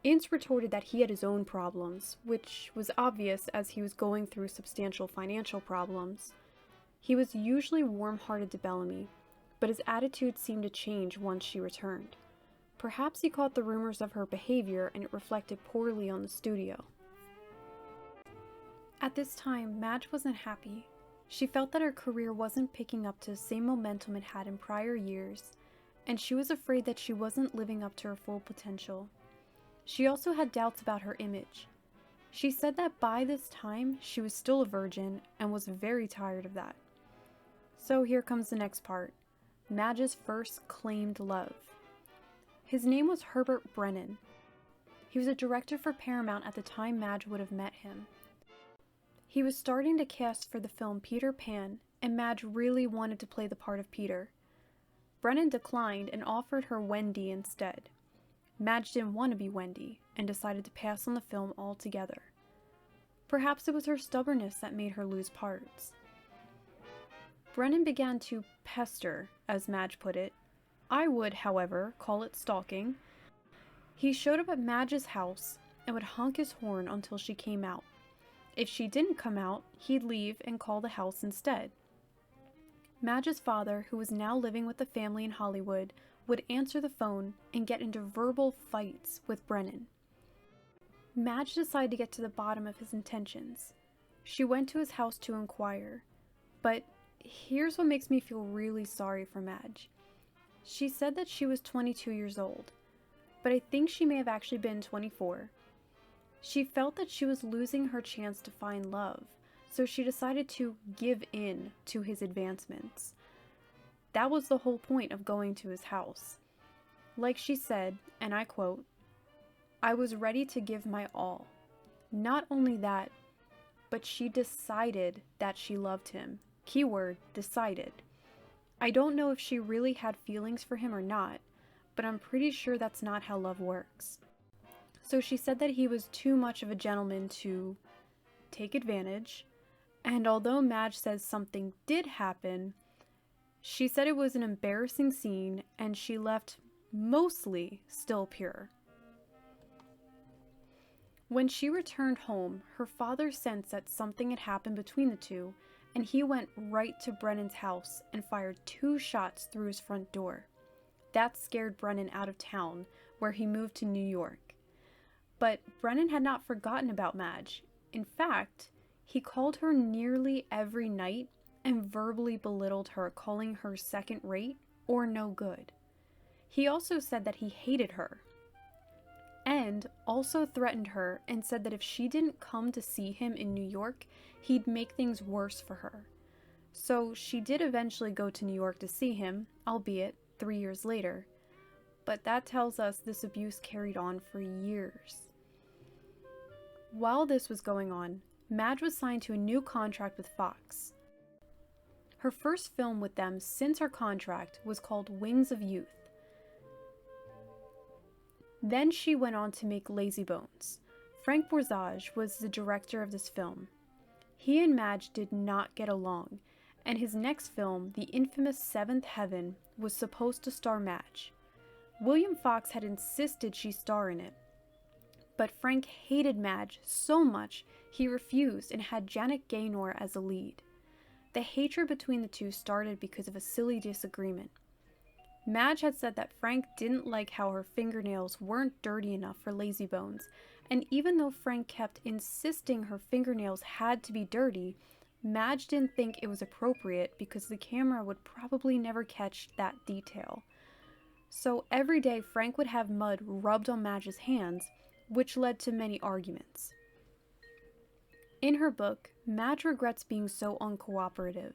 Ince retorted that he had his own problems, which was obvious as he was going through substantial financial problems. He was usually warm-hearted to Bellamy, but his attitude seemed to change once she returned. Perhaps he caught the rumors of her behavior and it reflected poorly on the studio. At this time, Madge wasn't happy. She felt that her career wasn't picking up to the same momentum it had in prior years, and she was afraid that she wasn't living up to her full potential. She also had doubts about her image. She said that by this time, she was still a virgin and was very tired of that. So here comes the next part, Madge's first claimed love. His name was Herbert Brennan. He was a director for Paramount at the time Madge would have met him. He was starting to cast for the film Peter Pan, and Madge really wanted to play the part of Peter. Brennan declined and offered her Wendy instead. Madge didn't want to be Wendy, and decided to pass on the film altogether. Perhaps it was her stubbornness that made her lose parts. Brennan began to pester, as Madge put it. I would, however, call it stalking. He showed up at Madge's house and would honk his horn until she came out. If she didn't come out, he'd leave and call the house instead. Madge's father, who was now living with the family in Hollywood, would answer the phone and get into verbal fights with Brennan. Madge decided to get to the bottom of his intentions. She went to his house to inquire, but here's what makes me feel really sorry for Madge. She said that she was 22 years old, but I think she may have actually been 24. She felt that she was losing her chance to find love, so she decided to give in to his advancements. That was the whole point of going to his house. Like she said, and I quote, "I was ready to give my all." Not only that, but she decided that she loved him. Keyword, decided. I don't know if she really had feelings for him or not, but I'm pretty sure that's not how love works. So she said that he was too much of a gentleman to take advantage, And although Madge says something did happen, she said it was an embarrassing scene and she left mostly still pure. When she returned home, her father sensed that something had happened between the two, and he went right to Brennan's house and fired 2 shots through his front door. That scared Brennan out of town, where he moved to New York. But Brennan had not forgotten about Madge. In fact, he called her nearly every night and verbally belittled her, calling her second rate or no good. He also said that he hated her, and also threatened her and said that if she didn't come to see him in New York, he'd make things worse for her. So she did eventually go to New York to see him, albeit 3 years later. But that tells us this abuse carried on for years. While this was going on, Madge was signed to a new contract with Fox. Her first film with them since her contract was called Wings of Youth. Then she went on to make Lazy Bones. Frank Borzage was the director of this film. He and Madge did not get along, and his next film, the infamous Seventh Heaven, was supposed to star Madge. William Fox had insisted she star in it, but Frank hated Madge so much he refused and had Janet Gaynor as the lead. The hatred between the two started because of a silly disagreement. Madge had said that Frank didn't like how her fingernails weren't dirty enough for Lazy Bones, and even though Frank kept insisting her fingernails had to be dirty, Madge didn't think it was appropriate because the camera would probably never catch that detail. So every day Frank would have mud rubbed on Madge's hands, which led to many arguments. In her book, Madge regrets being so uncooperative,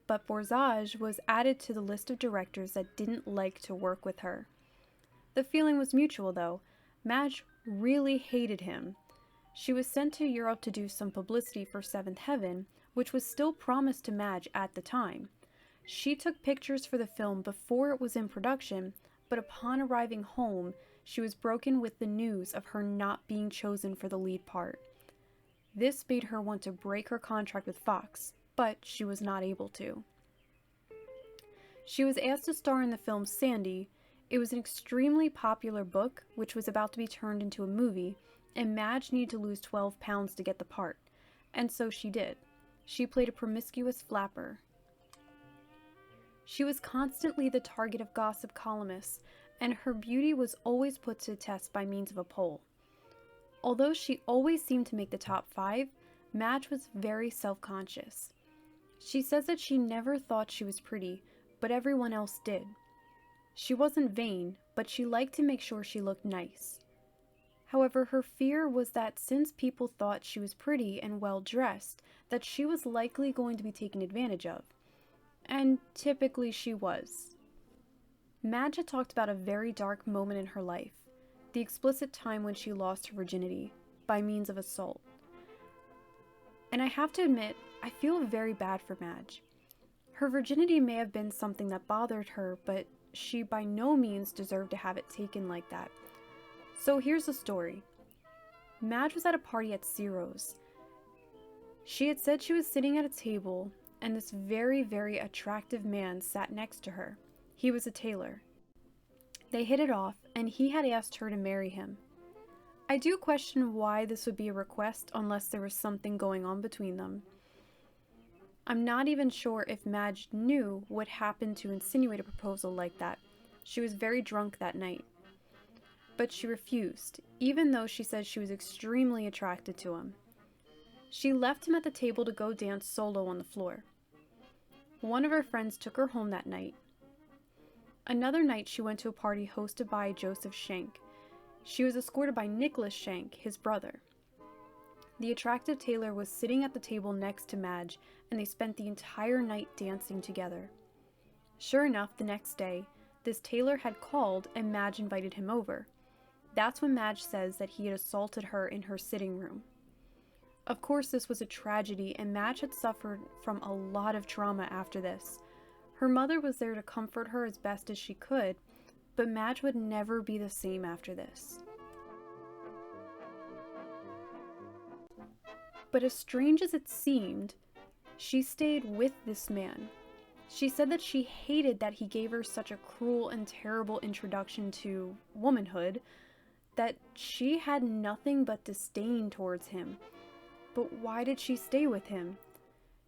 but Borzage was added to the list of directors that didn't like to work with her. The feeling was mutual, though. Madge really hated him. She was sent to Europe to do some publicity for Seventh Heaven, which was still promised to Madge at the time. She took pictures for the film before it was in production, but upon arriving home, she was broken with the news of her not being chosen for the lead part. This made her want to break her contract with Fox, but she was not able to. She was asked to star in the film Sandy. It was an extremely popular book, which was about to be turned into a movie, and Madge needed to lose 12 pounds to get the part, and so she did. She played a promiscuous flapper. She was constantly the target of gossip columnists, and her beauty was always put to the test by means of a poll. Although she always seemed to make the top 5, Madge was very self-conscious. She says that she never thought she was pretty, but everyone else did. She wasn't vain, but she liked to make sure she looked nice. However, her fear was that since people thought she was pretty and well-dressed, that she was likely going to be taken advantage of. And typically she was. Madge had talked about a very dark moment in her life, the explicit time when she lost her virginity, by means of assault. And I have to admit, I feel very bad for Madge. Her virginity may have been something that bothered her, but she by no means deserved to have it taken like that. So here's the story. Madge was at a party at Ciro's. She had said she was sitting at a table, and this very, very attractive man sat next to her. He was a tailor. They hit it off, and he had asked her to marry him. I do question why this would be a request unless there was something going on between them. I'm not even sure if Madge knew what happened to insinuate a proposal like that. She was very drunk that night. But she refused, even though she said she was extremely attracted to him. She left him at the table to go dance solo on the floor. One of her friends took her home that night. Another night she went to a party hosted by Joseph Schenck. She was escorted by Nicholas Schenck, his brother. The attractive tailor was sitting at the table next to Madge, and they spent the entire night dancing together. Sure enough, the next day, this tailor had called and Madge invited him over. That's when Madge says that he had assaulted her in her sitting room. Of course, this was a tragedy, and Madge had suffered from a lot of trauma after this. Her mother was there to comfort her as best as she could, but Madge would never be the same after this. But as strange as it seemed, She stayed with this man. She said that she hated that he gave her such a cruel and terrible introduction to womanhood, that she had nothing but disdain towards him. But why did she stay with him?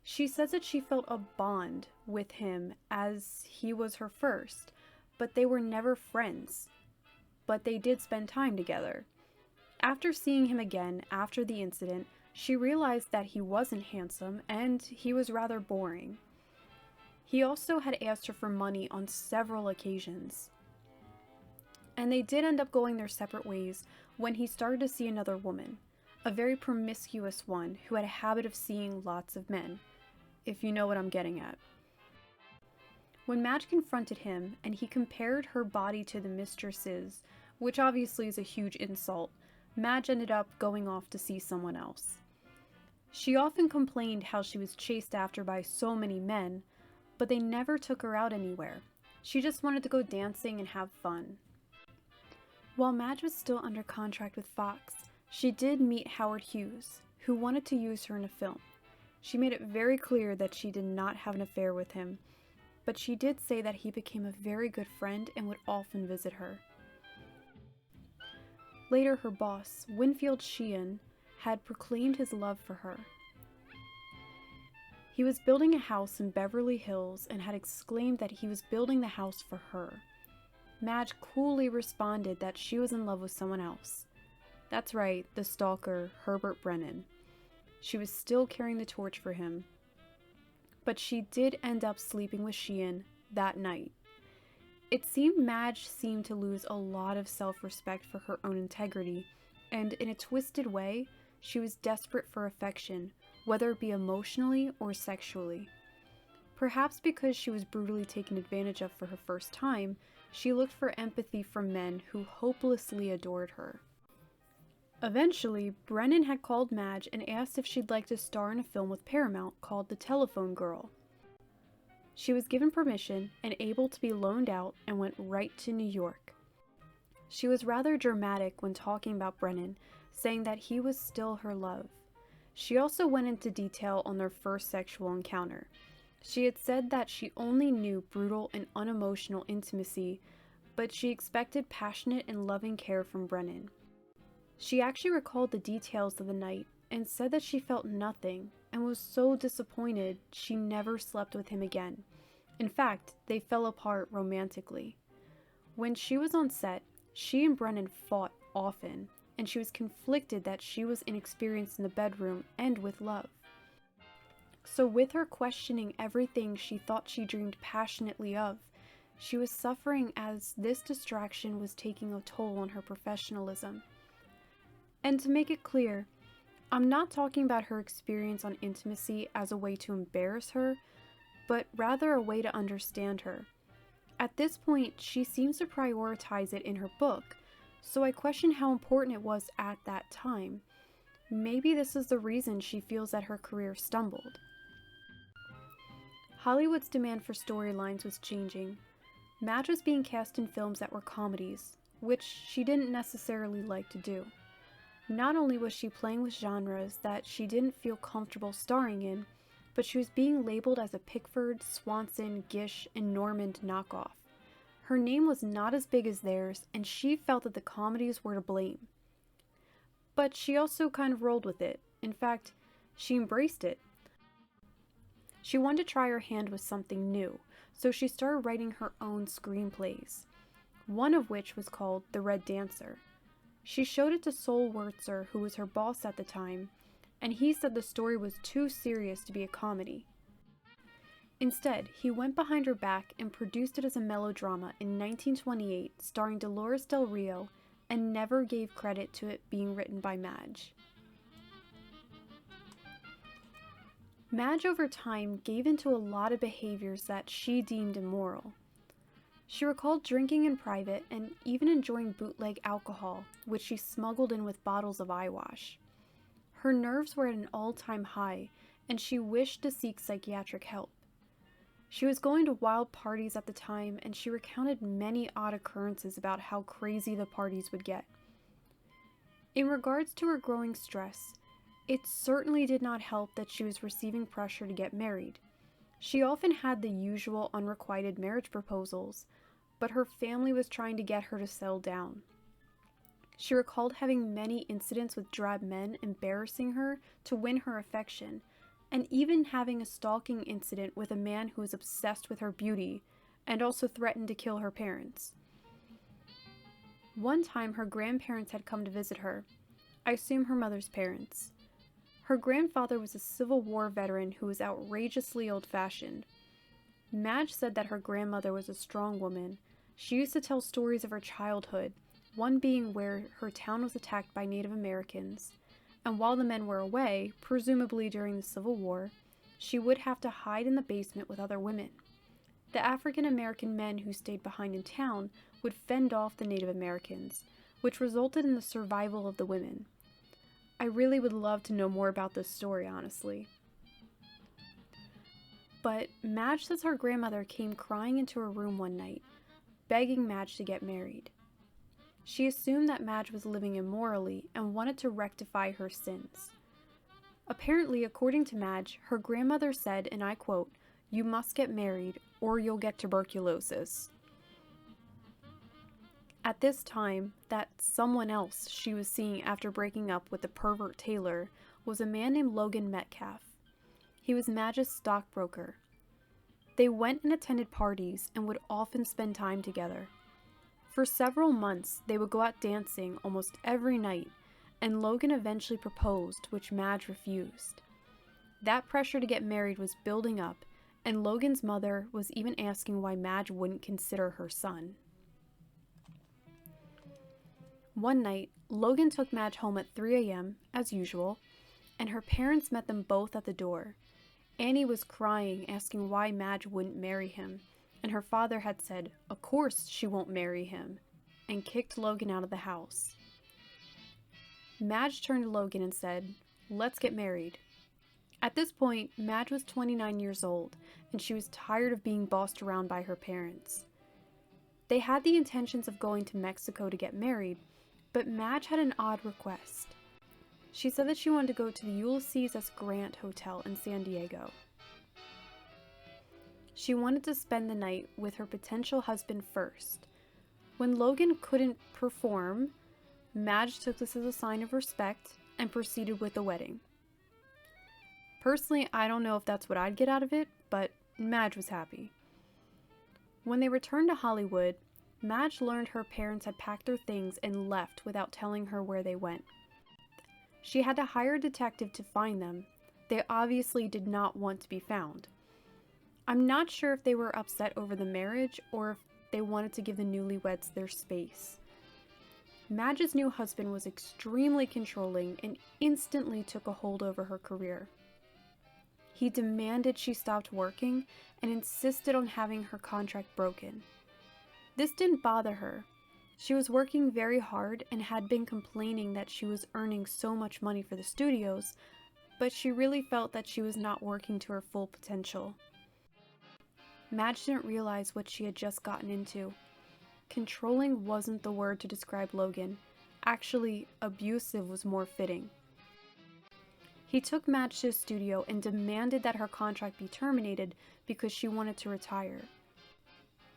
She says that she felt a bond with him as he was her first, but they were never friends. But they did spend time together. After seeing him again after the incident, she realized that he wasn't handsome and he was rather boring. He also had asked her for money on several occasions. And they did end up going their separate ways when he started to see another woman, a very promiscuous one who had a habit of seeing lots of men, if you know what I'm getting at. When Madge confronted him and he compared her body to the mistress's, which obviously is a huge insult, Madge ended up going off to see someone else. She often complained how she was chased after by so many men, but they never took her out anywhere. She just wanted to go dancing and have fun. While Madge was still under contract with Fox, she did meet Howard Hughes, who wanted to use her in a film. She made it very clear that she did not have an affair with him, but she did say that he became a very good friend and would often visit her. Later, her boss, Winfield Sheehan, had proclaimed his love for her. He was building a house in Beverly Hills and had exclaimed that he was building the house for her. Madge coolly responded that she was in love with someone else. That's right, the stalker, Herbert Brennan. She was still carrying the torch for him. But she did end up sleeping with Sheehan that night. It seemed Madge seemed to lose a lot of self-respect for her own integrity, and in a twisted way, she was desperate for affection, whether it be emotionally or sexually. Perhaps because she was brutally taken advantage of for her first time, she looked for empathy from men who hopelessly adored her. Eventually, Brennan had called Madge and asked if she'd like to star in a film with Paramount called The Telephone Girl. She was given permission and able to be loaned out and went right to New York. She was rather dramatic when talking about Brennan, saying that he was still her love. She also went into detail on their first sexual encounter. She had said that she only knew brutal and unemotional intimacy, but she expected passionate and loving care from Brennan. She actually recalled the details of the night and said that she felt nothing and was so disappointed she never slept with him again. In fact, they fell apart romantically. When she was on set, she and Brennan fought often, and she was conflicted that she was inexperienced in the bedroom and with love. So with her questioning everything she thought she dreamed passionately of, she was suffering as this distraction was taking a toll on her professionalism. And to make it clear, I'm not talking about her experience on intimacy as a way to embarrass her, but rather a way to understand her. At this point, she seems to prioritize it in her book, so I question how important it was at that time. Maybe this is the reason she feels that her career stumbled. Hollywood's demand for storylines was changing. Madge was being cast in films that were comedies, which she didn't necessarily like to do. Not only was she playing with genres that she didn't feel comfortable starring in, but she was being labeled as a Pickford, Swanson, Gish, and Normand knockoff. Her name was not as big as theirs, and she felt that the comedies were to blame. But she also kind of rolled with it. In fact, she embraced it. She wanted to try her hand with something new, so she started writing her own screenplays, one of which was called The Red Dancer. She showed it to Sol Wurtzer, who was her boss at the time, and he said the story was too serious to be a comedy. Instead, he went behind her back and produced it as a melodrama in 1928, starring Dolores Del Rio, and never gave credit to it being written by Madge. Madge over time gave into a lot of behaviors that she deemed immoral. She recalled drinking in private and even enjoying bootleg alcohol, which she smuggled in with bottles of eyewash. Her nerves were at an all-time high, and she wished to seek psychiatric help. She was going to wild parties at the time, and she recounted many odd occurrences about how crazy the parties would get. In regards to her growing stress, It certainly did not help that she was receiving pressure to get married. She often had the usual unrequited marriage proposals, but her family was trying to get her to settle down. She recalled having many incidents with drab men embarrassing her to win her affection, and even having a stalking incident with a man who was obsessed with her beauty and also threatened to kill her parents. One time her grandparents had come to visit her. I assume her mother's parents. Her grandfather was a Civil War veteran who was outrageously old-fashioned. Madge said that her grandmother was a strong woman. She used to tell stories of her childhood, one being where her town was attacked by Native Americans, and while the men were away, presumably during the Civil War, she would have to hide in the basement with other women. The African American men who stayed behind in town would fend off the Native Americans, which resulted in the survival of the women. I really would love to know more about this story, honestly. But Madge says her grandmother came crying into her room one night, begging Madge to get married. She assumed that Madge was living immorally and wanted to rectify her sins. Apparently, according to Madge, her grandmother said, and I quote, "You must get married or you'll get tuberculosis." At this time, that someone else she was seeing after breaking up with the pervert Taylor was a man named Logan Metcalf. He was Madge's stockbroker. They went and attended parties and would often spend time together. For several months, they would go out dancing almost every night, and Logan eventually proposed, which Madge refused. That pressure to get married was building up, and Logan's mother was even asking why Madge wouldn't consider her son. One night, Logan took Madge home at 3 a.m., as usual, and her parents met them both at the door. Annie was crying, asking why Madge wouldn't marry him, and her father had said, "Of course she won't marry him," and kicked Logan out of the house. Madge turned to Logan and said, "Let's get married." At this point, Madge was 29 years old, and she was tired of being bossed around by her parents. They had the intentions of going to Mexico to get married, but Madge had an odd request. She said that she wanted to go to the Ulysses S. Grant Hotel in San Diego. She wanted to spend the night with her potential husband first. When Logan couldn't perform, Madge took this as a sign of respect and proceeded with the wedding. Personally, I don't know if that's what I'd get out of it, but Madge was happy. When they returned to Hollywood, Madge learned her parents had packed their things and left without telling her where they went. She had to hire a detective to find them. They obviously did not want to be found. I'm not sure if they were upset over the marriage or if they wanted to give the newlyweds their space. Madge's new husband was extremely controlling and instantly took a hold over her career. He demanded she stopped working and insisted on having her contract broken. This didn't bother her. She was working very hard and had been complaining that she was earning so much money for the studios, but she really felt that she was not working to her full potential. Madge didn't realize what she had just gotten into. Controlling wasn't the word to describe Logan. Actually, abusive was more fitting. He took Madge to his studio and demanded that her contract be terminated because she wanted to retire.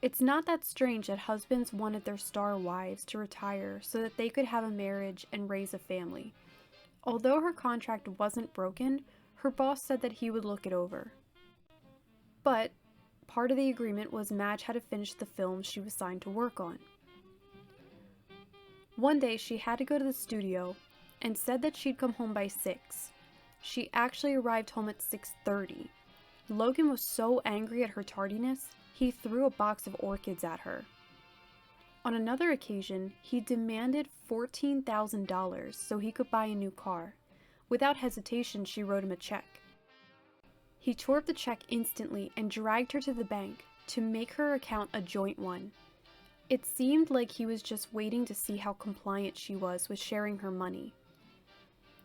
It's not that strange that husbands wanted their star wives to retire so that they could have a marriage and raise a family. Although her contract wasn't broken, her boss said that he would look it over. But part of the agreement was Madge had to finish the film she was signed to work on. One day she had to go to the studio and said that she'd come home by 6. She actually arrived home at 6:30. Logan was so angry at her tardiness, he threw a box of orchids at her. On another occasion, he demanded $14,000 so he could buy a new car. Without hesitation, she wrote him a check. He tore up the check instantly and dragged her to the bank to make her account a joint one. It seemed like he was just waiting to see how compliant she was with sharing her money.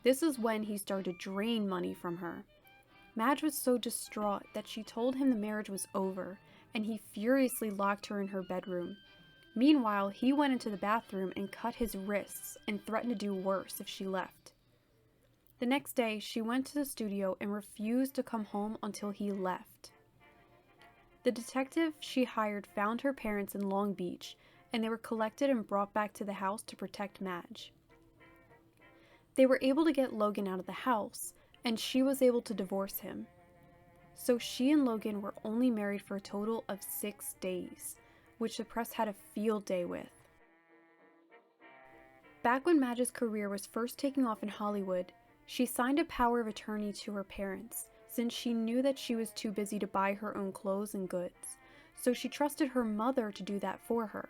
This is when he started to drain money from her. Madge was so distraught that she told him the marriage was over, and he furiously locked her in her bedroom. Meanwhile, he went into the bathroom and cut his wrists and threatened to do worse if she left. The next day, she went to the studio and refused to come home until he left. The detective she hired found her parents in Long Beach, and they were collected and brought back to the house to protect Madge. They were able to get Logan out of the house, and she was able to divorce him. So she and Logan were only married for a total of 6 days, which the press had a field day with. Back when Madge's career was first taking off in Hollywood, she signed a power of attorney to her parents, since she knew that she was too busy to buy her own clothes and goods, so she trusted her mother to do that for her.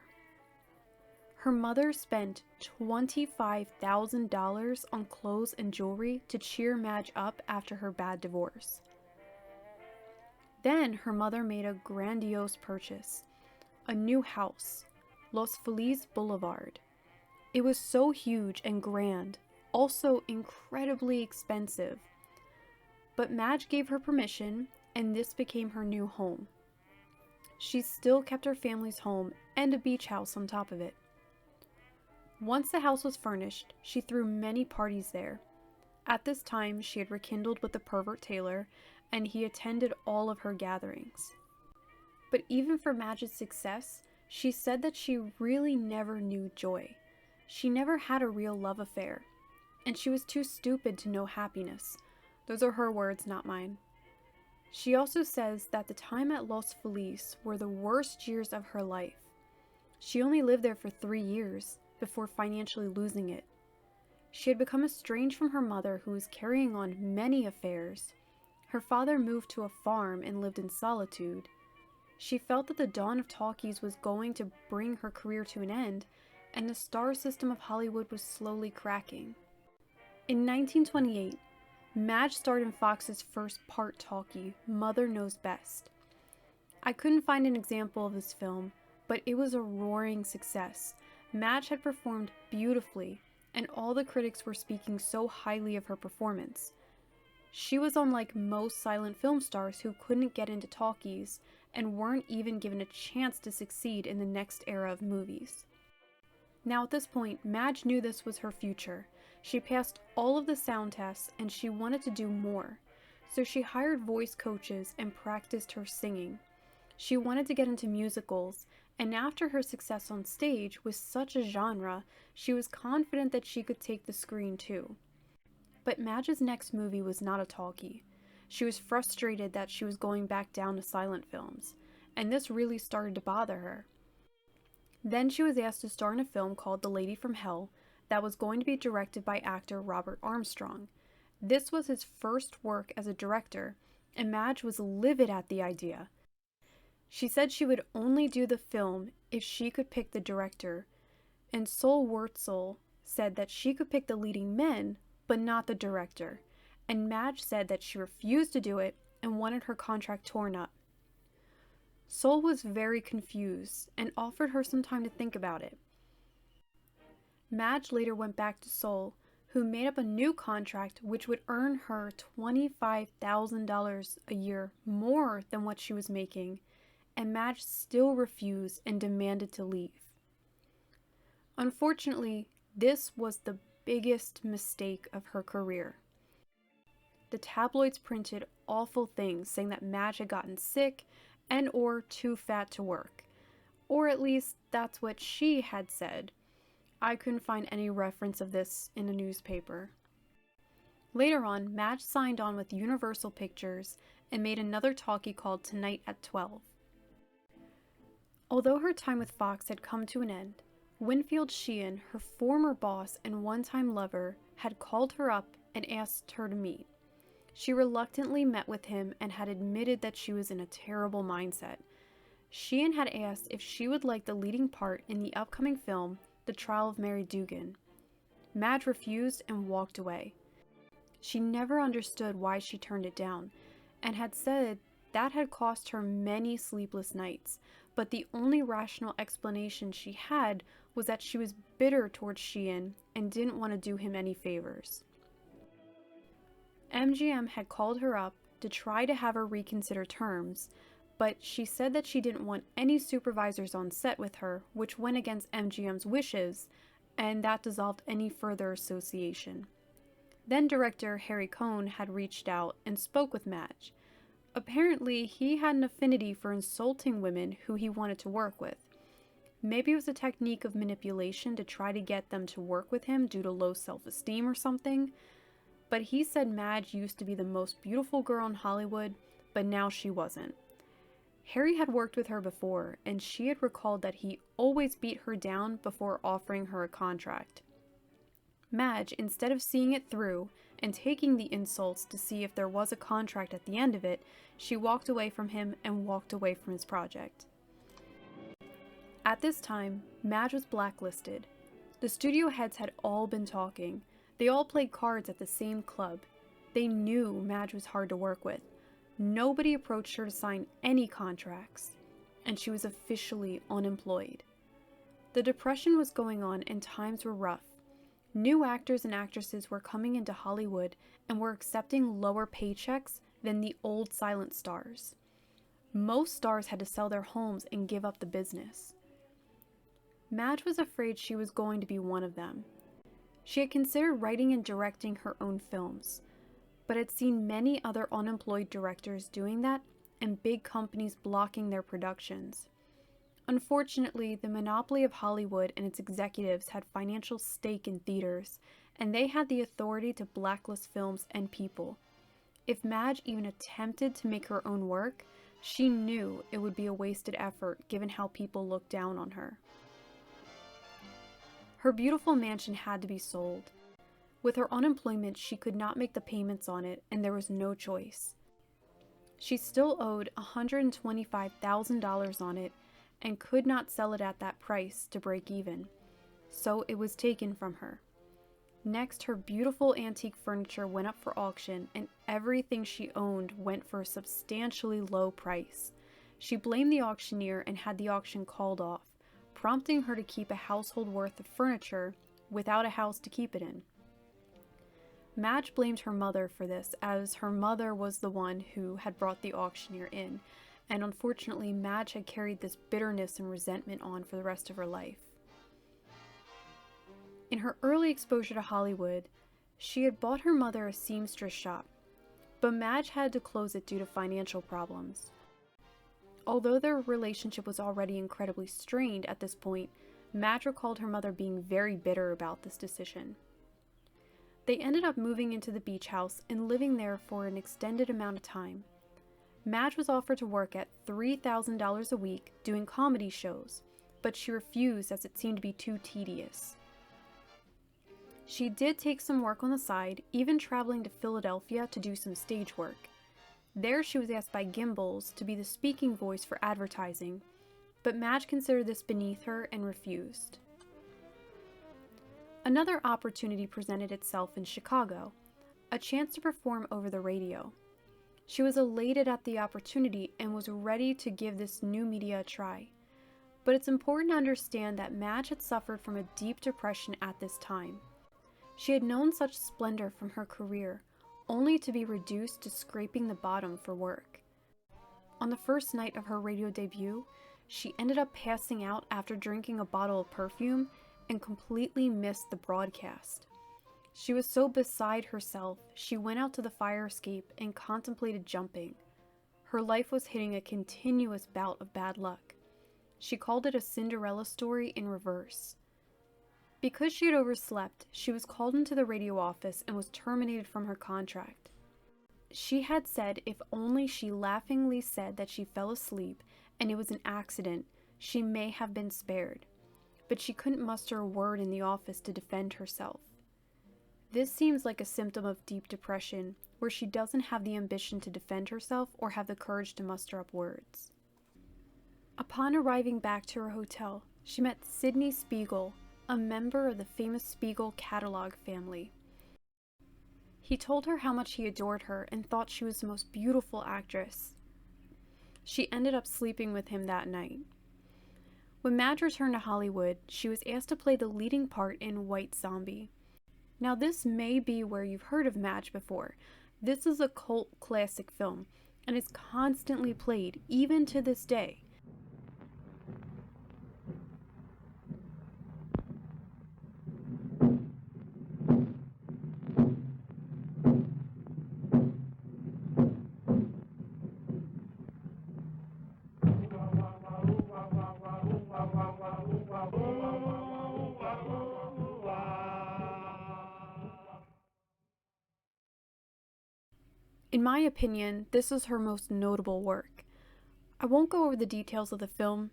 Her mother spent $25,000 on clothes and jewelry to cheer Madge up after her bad divorce. Then her mother made a grandiose purchase, a new house, Los Feliz Boulevard. It was so huge and grand, also incredibly expensive. But Madge gave her permission, and this became her new home. She still kept her family's home and a beach house on top of it. Once the house was furnished, she threw many parties there. At this time, she had rekindled with the pervert Taylor, and he attended all of her gatherings. But even for Madge's success, she said that she really never knew joy. She never had a real love affair, and she was too stupid to know happiness. Those are her words, not mine. She also says that the time at Los Feliz were the worst years of her life. She only lived there for 3 years before financially losing it. She had become estranged from her mother, who was carrying on many affairs. Her father moved to a farm and lived in solitude. She felt that the dawn of talkies was going to bring her career to an end, and the star system of Hollywood was slowly cracking. In 1928, Madge starred in Fox's first part talkie, Mother Knows Best. I couldn't find an example of this film, but it was a roaring success. Madge had performed beautifully, and all the critics were speaking so highly of her performance. She was unlike most silent film stars who couldn't get into talkies and weren't even given a chance to succeed in the next era of movies. Now at this point, Madge knew this was her future. She passed all of the sound tests and she wanted to do more. So she hired voice coaches and practiced her singing. She wanted to get into musicals, and after her success on stage with such a genre, she was confident that she could take the screen too. But Madge's next movie was not a talkie. She was frustrated that she was going back down to silent films, and this really started to bother her. Then she was asked to star in a film called The Lady from Hell that was going to be directed by actor Robert Armstrong. This was his first work as a director, and Madge was livid at the idea. She said she would only do the film if she could pick the director, and Sol Wurtzel said that she could pick the leading men, but not the director, and Madge said that she refused to do it and wanted her contract torn up. Sol was very confused and offered her some time to think about it. Madge later went back to Sol, who made up a new contract which would earn her $25,000 a year more than what she was making, and Madge still refused and demanded to leave. Unfortunately, this was the biggest mistake of her career. The tabloids printed awful things saying that Madge had gotten sick and or too fat to work. Or at least that's what she had said. I couldn't find any reference of this in a newspaper. Later on, Madge signed on with Universal Pictures and made another talkie called Tonight at 12. Although her time with Fox had come to an end, Winfield Sheehan, her former boss and one-time lover, had called her up and asked her to meet. She reluctantly met with him and had admitted that she was in a terrible mindset. Sheehan had asked if she would like the leading part in the upcoming film, The Trial of Mary Dugan. Madge refused and walked away. She never understood why she turned it down, and had said that had cost her many sleepless nights, but the only rational explanation she had was that she was bitter towards Sheehan and didn't want to do him any favors. MGM had called her up to try to have her reconsider terms, but she said that she didn't want any supervisors on set with her, which went against MGM's wishes, and that dissolved any further association. Then director Harry Cohn had reached out and spoke with Madge. Apparently, he had an affinity for insulting women who he wanted to work with. Maybe it was a technique of manipulation to try to get them to work with him due to low self-esteem or something. But he said Madge used to be the most beautiful girl in Hollywood, but now she wasn't. Harry had worked with her before, and she had recalled that he always beat her down before offering her a contract. Madge, instead of seeing it through and taking the insults to see if there was a contract at the end of it, she walked away from him and walked away from his project. At this time, Madge was blacklisted. The studio heads had all been talking. They all played cards at the same club. They knew Madge was hard to work with. Nobody approached her to sign any contracts, and she was officially unemployed. The depression was going on and times were rough. New actors and actresses were coming into Hollywood and were accepting lower paychecks than the old silent stars. Most stars had to sell their homes and give up the business. Madge was afraid she was going to be one of them. She had considered writing and directing her own films, but had seen many other unemployed directors doing that and big companies blocking their productions. Unfortunately, the monopoly of Hollywood and its executives had financial stake in theaters, and they had the authority to blacklist films and people. If Madge even attempted to make her own work, she knew it would be a wasted effort given how people looked down on her. Her beautiful mansion had to be sold. With her unemployment, she could not make the payments on it, and there was no choice. She still owed $125,000 on it and could not sell it at that price to break even, so it was taken from her. Next, her beautiful antique furniture went up for auction, and everything she owned went for a substantially low price. She blamed the auctioneer and had the auction called off, prompting her to keep a household worth of furniture without a house to keep it in. Madge blamed her mother for this, as her mother was the one who had brought the auctioneer in, and unfortunately Madge had carried this bitterness and resentment on for the rest of her life. In her early exposure to Hollywood, she had bought her mother a seamstress shop, but Madge had to close it due to financial problems. Although their relationship was already incredibly strained at this point, Madge recalled her mother being very bitter about this decision. They ended up moving into the beach house and living there for an extended amount of time. Madge was offered to work at $3,000 a week doing comedy shows, but she refused as it seemed to be too tedious. She did take some work on the side, even traveling to Philadelphia to do some stage work. There she was asked by Gimbels to be the speaking voice for advertising, but Madge considered this beneath her and refused. Another opportunity presented itself in Chicago, a chance to perform over the radio. She was elated at the opportunity and was ready to give this new media a try. But it's important to understand that Madge had suffered from a deep depression at this time. She had known such splendor from her career, only to be reduced to scraping the bottom for work. On the first night of her radio debut, she ended up passing out after drinking a bottle of perfume and completely missed the broadcast. She was so beside herself, she went out to the fire escape and contemplated jumping. Her life was hitting a continuous bout of bad luck. She called it a Cinderella story in reverse. Because she had overslept, she was called into the radio office and was terminated from her contract. She had said if only she laughingly said that she fell asleep and it was an accident, she may have been spared. But she couldn't muster a word in the office to defend herself. This seems like a symptom of deep depression, where she doesn't have the ambition to defend herself or have the courage to muster up words. Upon arriving back to her hotel, she met Sidney Spiegel, a member of the famous Spiegel catalog family. He told her how much he adored her and thought she was the most beautiful actress. She ended up sleeping with him that night. When Madge returned to Hollywood, she was asked to play the leading part in White Zombie. Now this may be where you've heard of Madge before. This is a cult classic film, and is constantly played, even to this day. In my opinion, this is her most notable work. I won't go over the details of the film.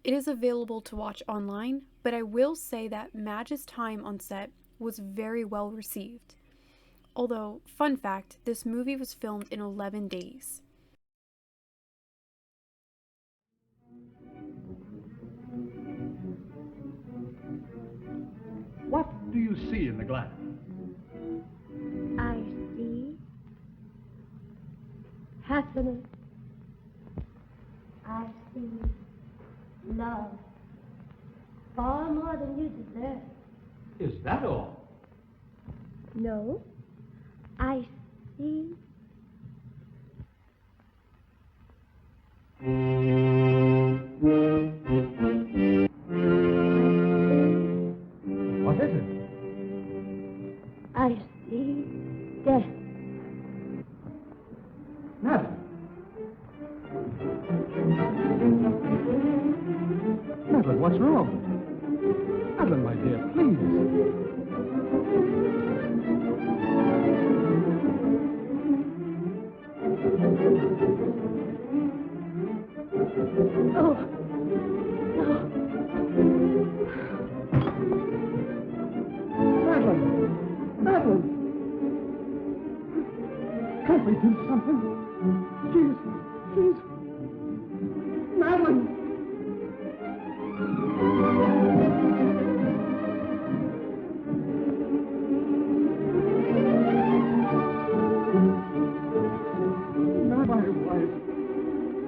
It is available to watch online, but I will say that Madge's time on set was very well received. Although, fun fact, this movie was filmed in 11 days. What do you see in the glass? I see happiness. I see love. Far more than you deserve. Is that all? No, I see. What is it? I see death. Madeline. Madeline, what's wrong? Madeline, my dear, please. Oh, no. Madeline! Madeline! Can't we do something? Please. Madeline!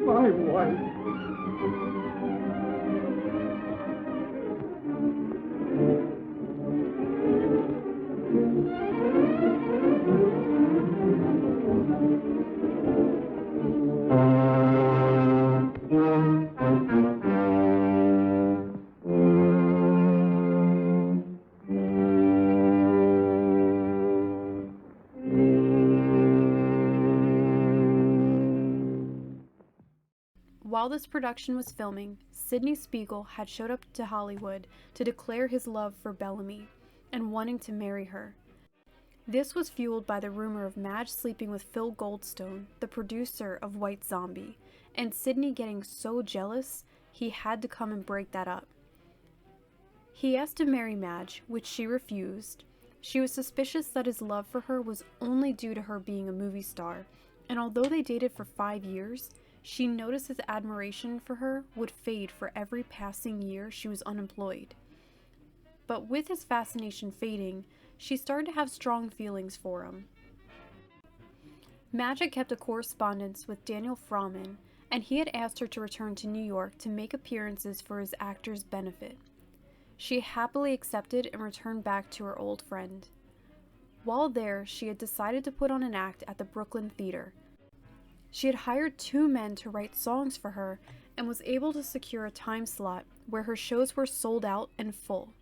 My wife. While this production was filming, Sidney Spiegel had showed up to Hollywood to declare his love for Bellamy and wanting to marry her. This was fueled by the rumor of Madge sleeping with Phil Goldstone, the producer of White Zombie, and Sidney getting so jealous he had to come and break that up. He asked to marry Madge, which she refused. She was suspicious that his love for her was only due to her being a movie star, and although they dated for 5 years, she noticed his admiration for her would fade for every passing year she was unemployed. But with his fascination fading, she started to have strong feelings for him. Madge had kept a correspondence with Daniel Frohman, and he had asked her to return to New York to make appearances for his actor's benefit. She happily accepted and returned back to her old friend. While there, she had decided to put on an act at the Brooklyn Theater. She had hired 2 men to write songs for her and was able to secure a time slot where her shows were sold out and full.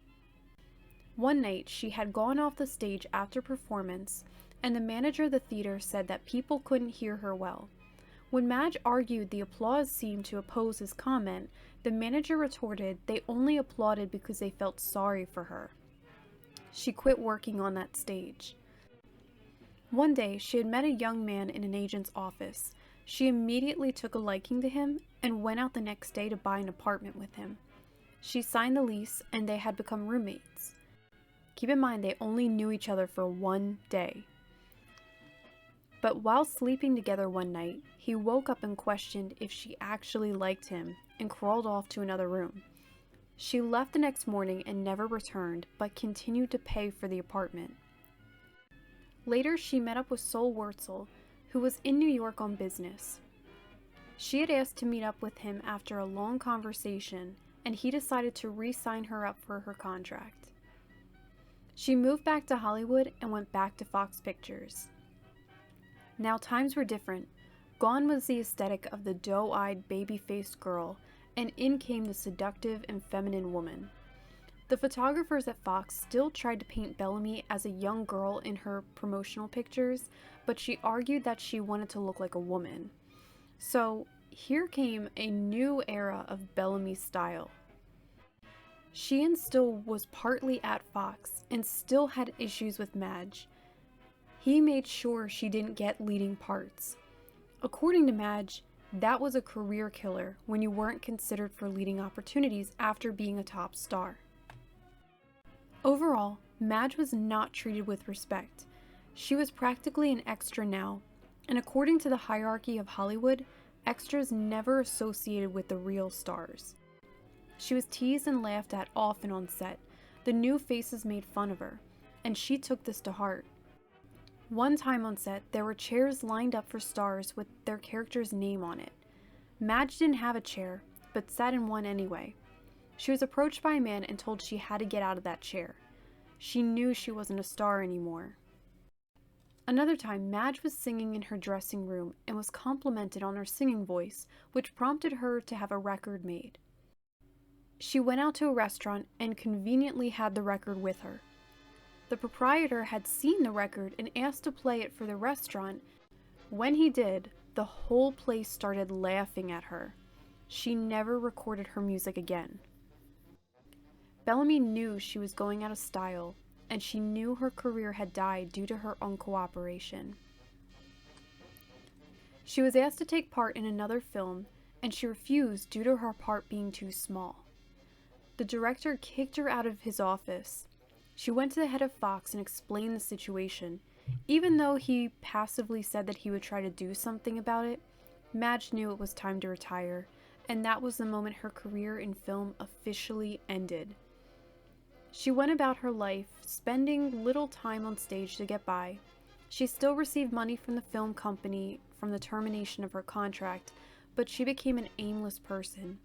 One night, she had gone off the stage after performance, and the manager of the theater said that people couldn't hear her well. When Madge argued the applause seemed to oppose his comment, the manager retorted they only applauded because they felt sorry for her. She quit working on that stage. One day, she had met a young man in an agent's office. She immediately took a liking to him and went out the next day to buy an apartment with him. She signed the lease and they had become roommates. Keep in mind, they only knew each other for 1 day. But while sleeping together one night, he woke up and questioned if she actually liked him and crawled off to another room. She left the next morning and never returned, but continued to pay for the apartment. Later, she met up with Sol Wurtzel, who was in New York on business. She had asked to meet up with him after a long conversation, and he decided to re-sign her up for her contract. She moved back to Hollywood and went back to Fox Pictures. Now times were different. Gone was the aesthetic of the doe-eyed, baby-faced girl, and in came the seductive and feminine woman. The photographers at Fox still tried to paint Bellamy as a young girl in her promotional pictures, but she argued that she wanted to look like a woman. So here came a new era of Bellamy's style. Sheehan still was partly at Fox and still had issues with Madge. He made sure she didn't get leading parts. According to Madge, that was a career killer when you weren't considered for leading opportunities after being a top star. Overall, Madge was not treated with respect. She was practically an extra now, and according to the hierarchy of Hollywood, extras never associated with the real stars. She was teased and laughed at often on set. The new faces made fun of her, and she took this to heart. One time on set, there were chairs lined up for stars with their character's name on it. Madge didn't have a chair, but sat in one anyway. She was approached by a man and told she had to get out of that chair. She knew she wasn't a star anymore. Another time, Madge was singing in her dressing room and was complimented on her singing voice, which prompted her to have a record made. She went out to a restaurant and conveniently had the record with her. The proprietor had seen the record and asked to play it for the restaurant. When he did, the whole place started laughing at her. She never recorded her music again. Bellamy knew she was going out of style, and she knew her career had died due to her uncooperation. She was asked to take part in another film, and she refused due to her part being too small. The director kicked her out of his office. She went to the head of Fox and explained the situation. Even though he passively said that he would try to do something about it, Madge knew it was time to retire, and that was the moment her career in film officially ended. She went about her life, spending little time on stage to get by. She still received money from the film company from the termination of her contract, but she became an aimless person.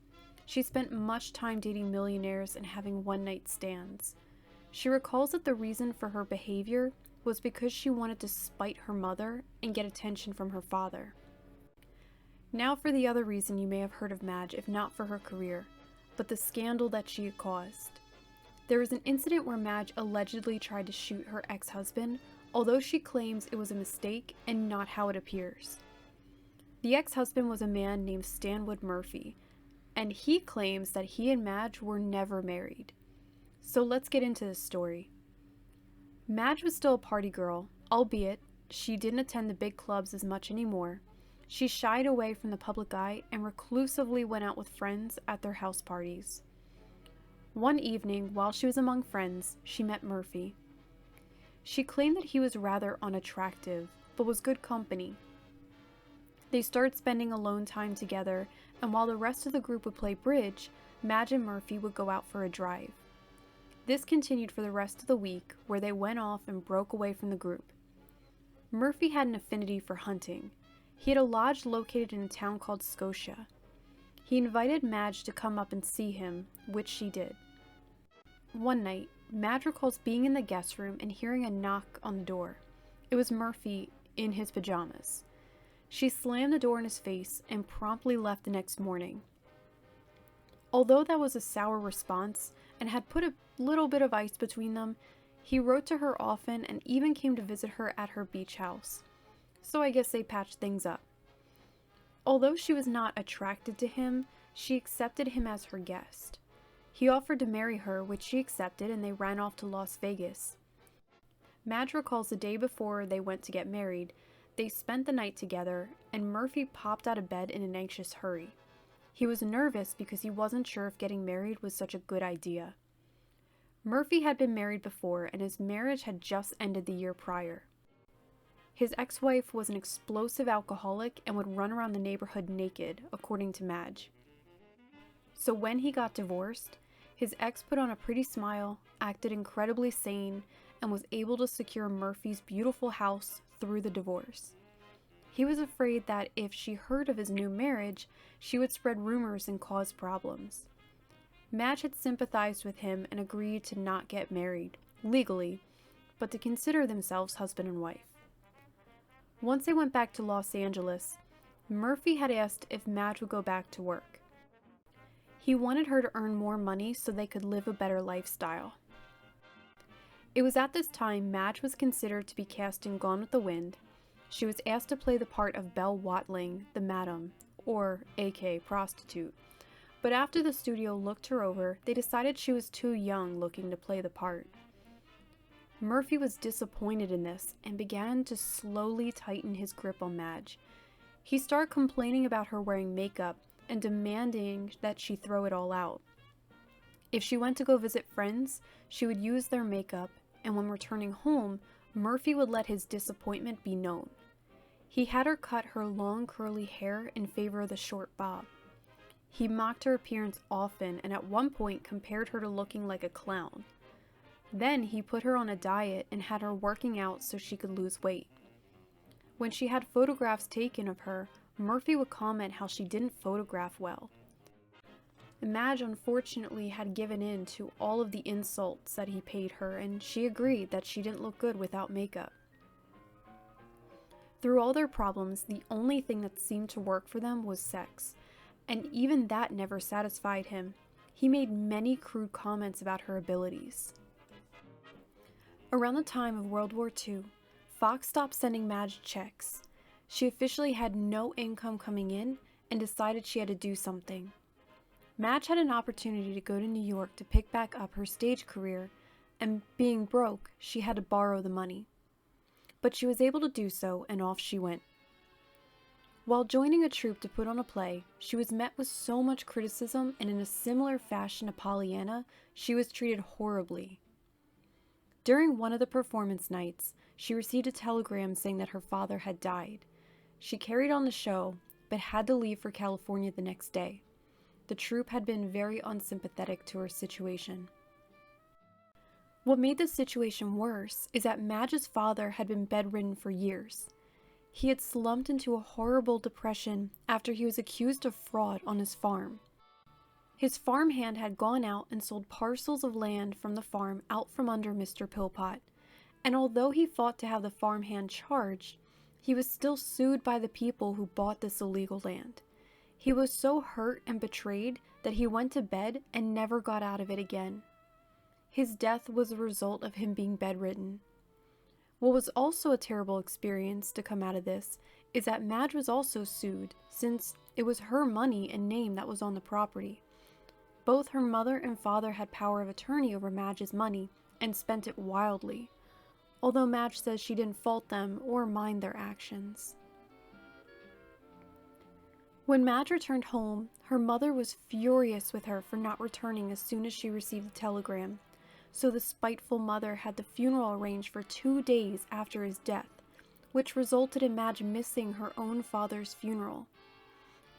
She spent much time dating millionaires and having one-night stands. She recalls that the reason for her behavior was because she wanted to spite her mother and get attention from her father. Now for the other reason you may have heard of Madge, if not for her career, but the scandal that she had caused. There was an incident where Madge allegedly tried to shoot her ex-husband, although she claims it was a mistake and not how it appears. The ex-husband was a man named Stanwood Murphy, and he claims that he and Madge were never married. So let's get into this story. Madge was still a party girl, albeit she didn't attend the big clubs as much anymore. She shied away from the public eye and reclusively went out with friends at their house parties. One evening, while she was among friends, she met Murphy. She claimed that he was rather unattractive, but was good company. They started spending alone time together, and while the rest of the group would play bridge, Madge and Murphy would go out for a drive. This continued for the rest of the week, where they went off and broke away from the group. Murphy had an affinity for hunting. He had a lodge located in a town called Scotia. He invited Madge to come up and see him, which she did. One night, Madge recalls being in the guest room and hearing a knock on the door. It was Murphy in his pajamas. She slammed the door in his face and promptly left the next morning. Although that was a sour response and had put a little bit of ice between them, he wrote to her often and even came to visit her at her beach house. So I guess they patched things up. Although she was not attracted to him, she accepted him as her guest. He offered to marry her, which she accepted, and they ran off to Las Vegas. Madge recalls the day before they went to get married, they spent the night together, and Murphy popped out of bed in an anxious hurry. He was nervous because he wasn't sure if getting married was such a good idea. Murphy had been married before, and his marriage had just ended the year prior. His ex-wife was an explosive alcoholic and would run around the neighborhood naked, according to Madge. So when he got divorced, his ex put on a pretty smile, acted incredibly sane, and was able to secure Murphy's beautiful house through the divorce. He was afraid that if she heard of his new marriage, she would spread rumors and cause problems. Madge had sympathized with him and agreed to not get married, legally, but to consider themselves husband and wife. Once they went back to Los Angeles, Murphy had asked if Madge would go back to work. He wanted her to earn more money so they could live a better lifestyle. It was at this time Madge was considered to be cast in Gone with the Wind. She was asked to play the part of Belle Watling, the Madam, or aka prostitute. But after the studio looked her over, they decided she was too young looking to play the part. Murphy was disappointed in this and began to slowly tighten his grip on Madge. He started complaining about her wearing makeup and demanding that she throw it all out. If she went to go visit friends, she would use their makeup, and when returning home, Murphy would let his disappointment be known. He had her cut her long curly hair in favor of the short bob. He mocked her appearance often and at one point compared her to looking like a clown. Then he put her on a diet and had her working out so she could lose weight. When she had photographs taken of her, Murphy would comment how she didn't photograph well. Madge unfortunately had given in to all of the insults that he paid her, and she agreed that she didn't look good without makeup. Through all their problems, the only thing that seemed to work for them was sex, and even that never satisfied him. He made many crude comments about her abilities. Around the time of World War II, Fox stopped sending Madge checks. She officially had no income coming in and decided she had to do something. Madge had an opportunity to go to New York to pick back up her stage career, and being broke, she had to borrow the money. But she was able to do so, and off she went. While joining a troupe to put on a play, she was met with so much criticism, and in a similar fashion to Pollyanna, she was treated horribly. During one of the performance nights, she received a telegram saying that her father had died. She carried on the show, but had to leave for California the next day. The troupe had been very unsympathetic to her situation. What made the situation worse is that Madge's father had been bedridden for years. He had slumped into a horrible depression after he was accused of fraud on his farm. His farmhand had gone out and sold parcels of land from the farm out from under Mr. Pillpot, and although he fought to have the farmhand charged, he was still sued by the people who bought this illegal land. He was so hurt and betrayed that he went to bed and never got out of it again. His death was a result of him being bedridden. What was also a terrible experience to come out of this is that Madge was also sued, since it was her money and name that was on the property. Both her mother and father had power of attorney over Madge's money and spent it wildly, although Madge says she didn't fault them or mind their actions. When Madge returned home, her mother was furious with her for not returning as soon as she received the telegram, so the spiteful mother had the funeral arranged for 2 days after his death, which resulted in Madge missing her own father's funeral.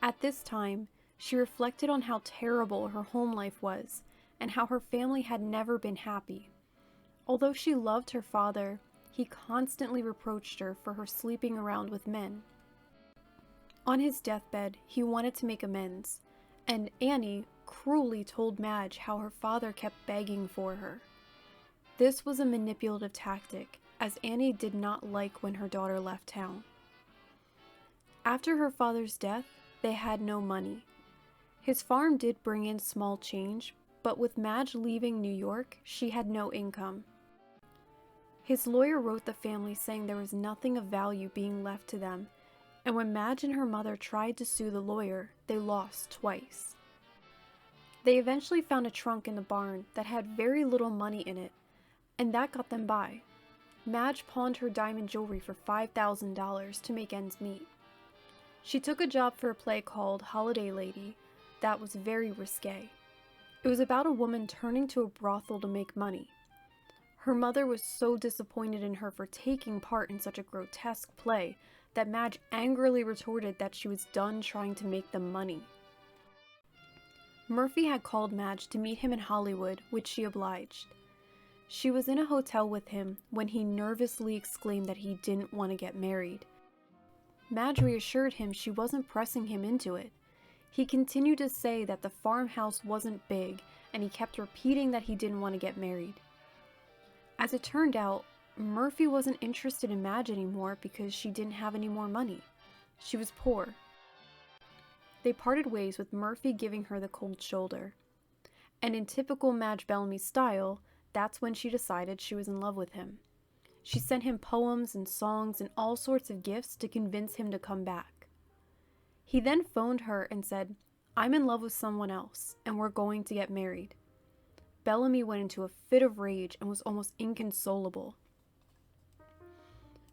At this time, she reflected on how terrible her home life was and how her family had never been happy. Although she loved her father, he constantly reproached her for her sleeping around with men. On his deathbed, he wanted to make amends, and Annie cruelly told Madge how her father kept begging for her. This was a manipulative tactic, as Annie did not like when her daughter left town. After her father's death, they had no money. His farm did bring in small change, but with Madge leaving New York, she had no income. His lawyer wrote the family saying there was nothing of value being left to them, and when Madge and her mother tried to sue the lawyer, they lost twice. They eventually found a trunk in the barn that had very little money in it, and that got them by. Madge pawned her diamond jewelry for $5,000 to make ends meet. She took a job for a play called Holiday Lady that was very risque. It was about a woman turning to a brothel to make money. Her mother was so disappointed in her for taking part in such a grotesque play that Madge angrily retorted that she was done trying to make them money. Murphy had called Madge to meet him in Hollywood, which she obliged. She was in a hotel with him when he nervously exclaimed that he didn't want to get married. Madge reassured him she wasn't pressing him into it. He continued to say that the farmhouse wasn't big, and he kept repeating that he didn't want to get married. As it turned out, Murphy wasn't interested in Madge anymore because she didn't have any more money. She was poor. They parted ways with Murphy giving her the cold shoulder. And in typical Madge Bellamy style, that's when she decided she was in love with him. She sent him poems and songs and all sorts of gifts to convince him to come back. He then phoned her and said, "I'm in love with someone else, and we're going to get married." Bellamy went into a fit of rage and was almost inconsolable.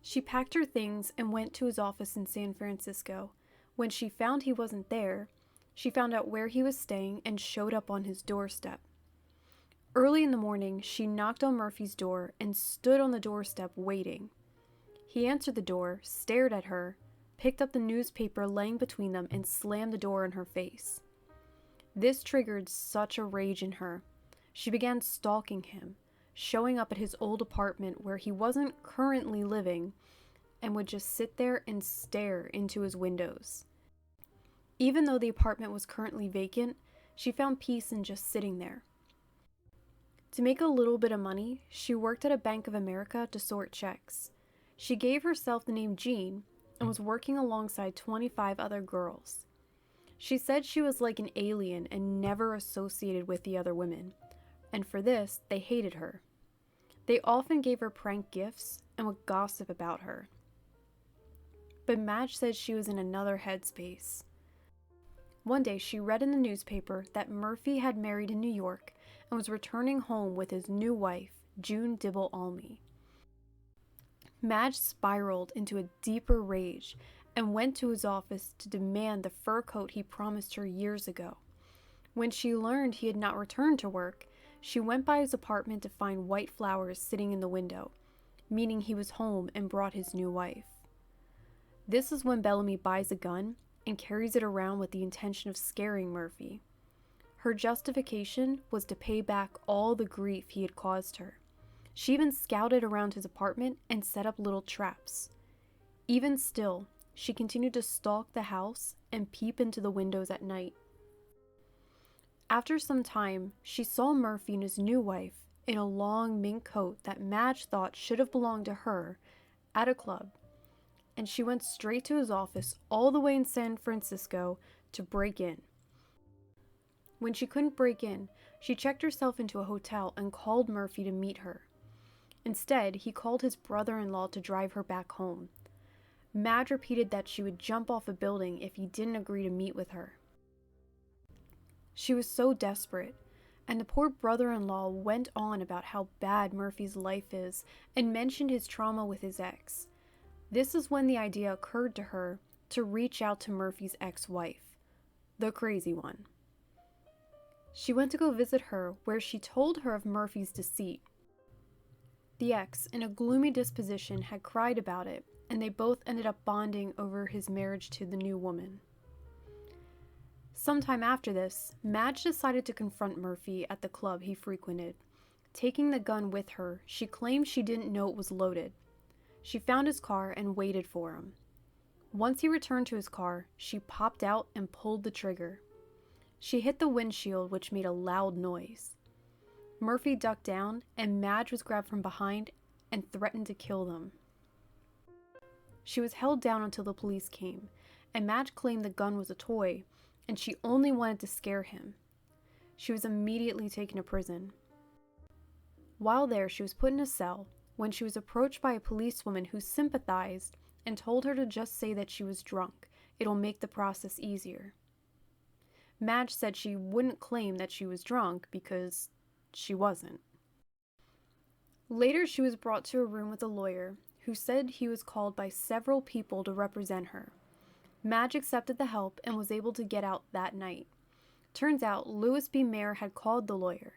She packed her things and went to his office in San Francisco. When she found he wasn't there, she found out where he was staying and showed up on his doorstep. Early in the morning, she knocked on Murphy's door and stood on the doorstep waiting. He answered the door, stared at her, picked up the newspaper laying between them, and slammed the door in her face. This triggered such a rage in her. She began stalking him, showing up at his old apartment where he wasn't currently living, and would just sit there and stare into his windows. Even though the apartment was currently vacant, she found peace in just sitting there. To make a little bit of money, she worked at a Bank of America to sort checks. She gave herself the name Jean and was working alongside 25 other girls. She said she was like an alien and never associated with the other women, and for this, they hated her. They often gave her prank gifts and would gossip about her. But Madge said she was in another headspace. One day, she read in the newspaper that Murphy had married in New York and was returning home with his new wife, June Dibble Almy. Madge spiraled into a deeper rage and went to his office to demand the fur coat he promised her years ago. When she learned he had not returned to work, she went by his apartment to find white flowers sitting in the window, meaning he was home and brought his new wife. This is when Bellamy buys a gun and carries it around with the intention of scaring Murphy. Her justification was to pay back all the grief he had caused her. She even scouted around his apartment and set up little traps. Even still, she continued to stalk the house and peep into the windows at night. After some time, she saw Murphy and his new wife in a long mink coat that Madge thought should have belonged to her at a club, and she went straight to his office all the way in San Francisco to break in. When she couldn't break in, she checked herself into a hotel and called Murphy to meet her. Instead, he called his brother-in-law to drive her back home. Madge repeated that she would jump off a building if he didn't agree to meet with her. She was so desperate, and the poor brother-in-law went on about how bad Murphy's life is and mentioned his trauma with his ex. This is when the idea occurred to her to reach out to Murphy's ex-wife, the crazy one. She went to go visit her, where she told her of Murphy's deceit. The ex, in a gloomy disposition, had cried about it, and they both ended up bonding over his marriage to the new woman. Sometime after this, Madge decided to confront Murphy at the club he frequented. Taking the gun with her, she claimed she didn't know it was loaded. She found his car and waited for him. Once he returned to his car, she popped out and pulled the trigger. She hit the windshield, which made a loud noise. Murphy ducked down, and Madge was grabbed from behind and threatened to kill them. She was held down until the police came, and Madge claimed the gun was a toy, and she only wanted to scare him. She was immediately taken to prison. While there, she was put in a cell when she was approached by a policewoman who sympathized and told her to just say that she was drunk. It'll make the process easier. Madge said she wouldn't claim that she was drunk because she wasn't. Later, she was brought to a room with a lawyer who said he was called by several people to represent her. Madge accepted the help and was able to get out that night. Turns out Louis B. Mayer had called the lawyer.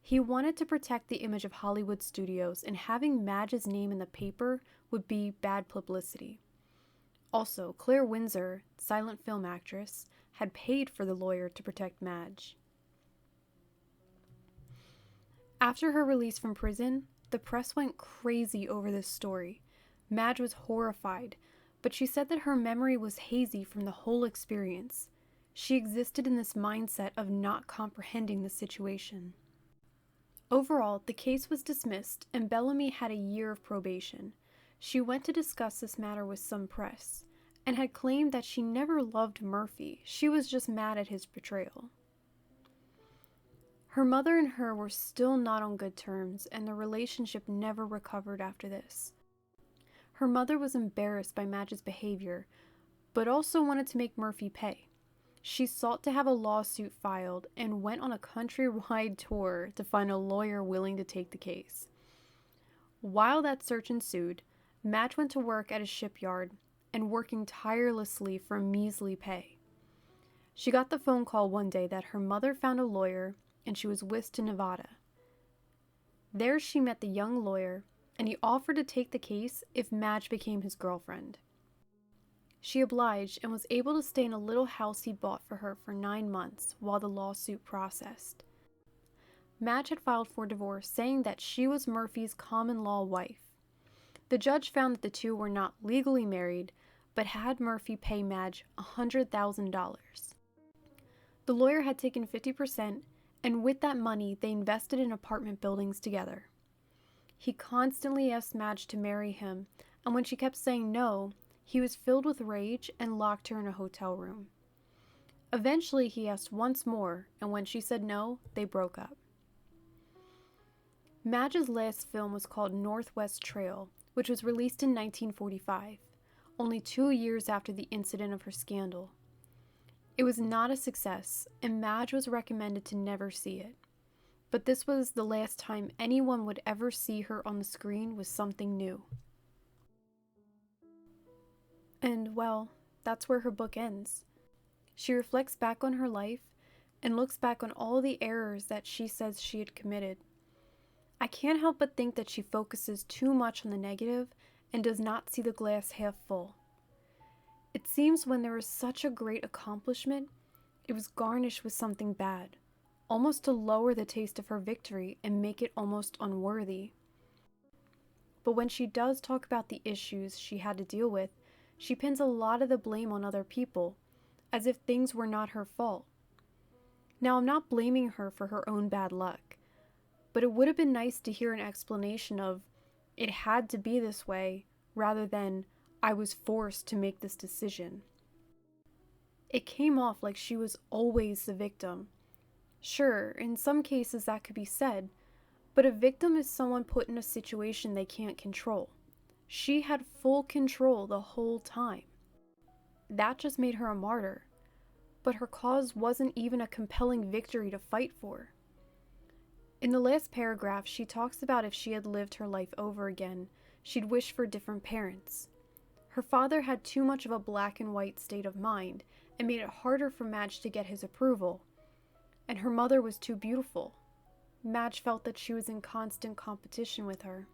He wanted to protect the image of Hollywood studios, and having Madge's name in the paper would be bad publicity. Also, Claire Windsor, silent film actress, had paid for the lawyer to protect Madge. After her release from prison, the press went crazy over this story. Madge was horrified, but she said that her memory was hazy from the whole experience. She existed in this mindset of not comprehending the situation. Overall, the case was dismissed, and Bellamy had a year of probation. She went to discuss this matter with some press, and had claimed that she never loved Murphy. She was just mad at his betrayal. Her mother and her were still not on good terms, and the relationship never recovered after this. Her mother was embarrassed by Madge's behavior, but also wanted to make Murphy pay. she sought to have a lawsuit filed and went on a countrywide tour to find a lawyer willing to take the case. While that search ensued, Madge went to work at a shipyard and working tirelessly for measly pay. She got the phone call one day that her mother found a lawyer and she was whisked to Nevada. There she met the young lawyer, and he offered to take the case if Madge became his girlfriend. She obliged and was able to stay in a little house he bought for her for 9 months while the lawsuit processed. Madge had filed for divorce, saying that she was Murphy's common-law wife. The judge found that the two were not legally married, but had Murphy pay Madge $100,000. The lawyer had taken 50%, and with that money, they invested in apartment buildings together. He constantly asked Madge to marry him, and when she kept saying no, he was filled with rage and locked her in a hotel room. Eventually, he asked once more, and when she said no, they broke up. Madge's last film was called Northwest Trail, which was released in 1945, only 2 years after the incident of her scandal. It was not a success, and Madge was recommended to never see it. But this was the last time anyone would ever see her on the screen with something new. And, well, that's where her book ends. She reflects back on her life and looks back on all the errors that she says she had committed. I can't help but think that she focuses too much on the negative and does not see the glass half full. It seems when there was such a great accomplishment, it was garnished with something bad, almost to lower the taste of her victory and make it almost unworthy. But when she does talk about the issues she had to deal with, she pins a lot of the blame on other people, as if things were not her fault. Now, I'm not blaming her for her own bad luck, but it would have been nice to hear an explanation of, it had to be this way, rather than, I was forced to make this decision. It came off like she was always the victim. Sure, in some cases that could be said, but a victim is someone put in a situation they can't control. She had full control the whole time. That just made her a martyr, but her cause wasn't even a compelling victory to fight for. In the last paragraph, she talks about if she had lived her life over again, she'd wish for different parents. Her father had too much of a black and white state of mind and made it harder for Madge to get his approval. And her mother was too beautiful. Madge felt that she was in constant competition with her.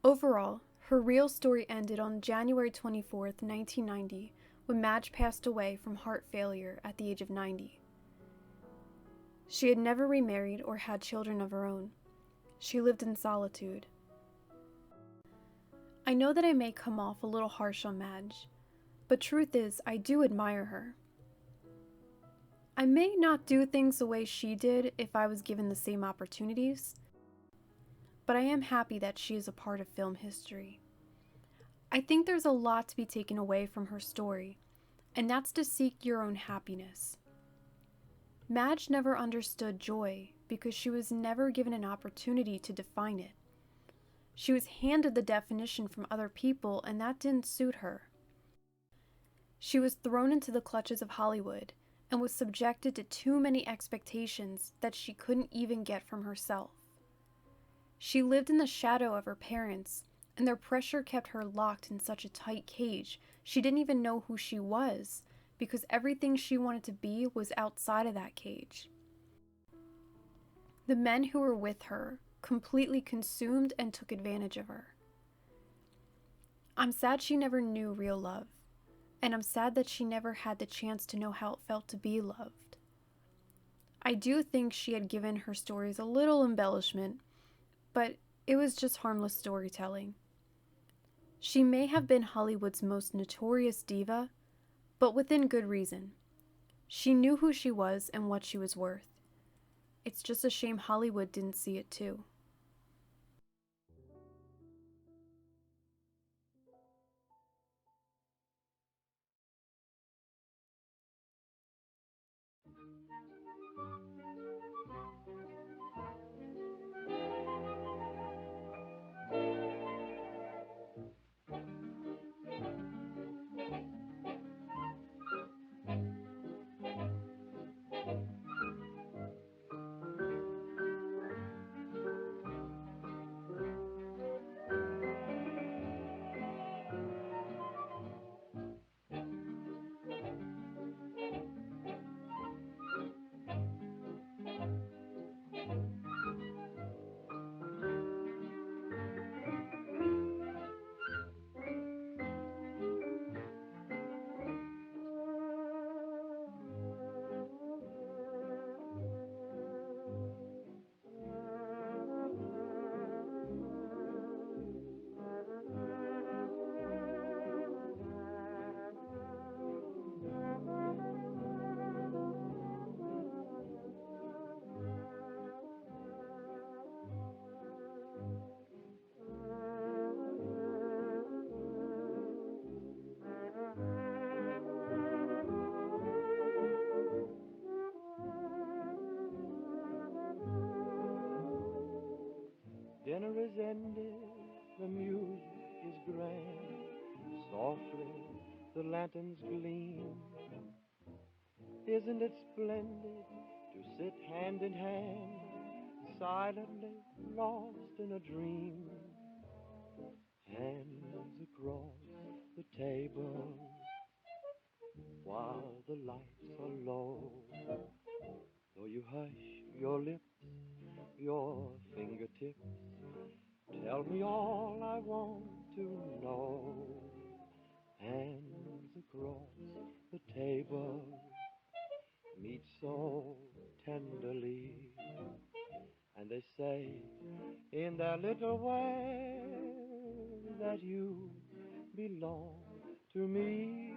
Overall, her real story ended on January 24th, 1990, when Madge passed away from heart failure at the age of 90. She had never remarried or had children of her own. She lived in solitude. I know that I may come off a little harsh on Madge, but truth is, I do admire her. I may not do things the way she did if I was given the same opportunities, but I am happy that she is a part of film history. I think there's a lot to be taken away from her story, and that's to seek your own happiness. Madge never understood joy because she was never given an opportunity to define it. She was handed the definition from other people, and that didn't suit her. She was thrown into the clutches of Hollywood and was subjected to too many expectations that she couldn't even get from herself. She lived in the shadow of her parents, and their pressure kept her locked in such a tight cage she didn't even know who she was, because everything she wanted to be was outside of that cage. The men who were with her completely consumed and took advantage of her. I'm sad she never knew real love, and I'm sad that she never had the chance to know how it felt to be loved. I do think she had given her stories a little embellishment, but it was just harmless storytelling. She may have been Hollywood's most notorious diva, but within good reason. She knew who she was and what she was worth. It's just a shame Hollywood didn't see it too. dinner is ended, the music is grand. Softly the lanterns gleam. Isn't it splendid to sit hand in hand, silently lost in a dream? Hands across the table while the lights are low. Though you hush your lips, your fingertips tell me all I want to know. Hands across the table meet so tenderly, and they say in their little way that you belong to me.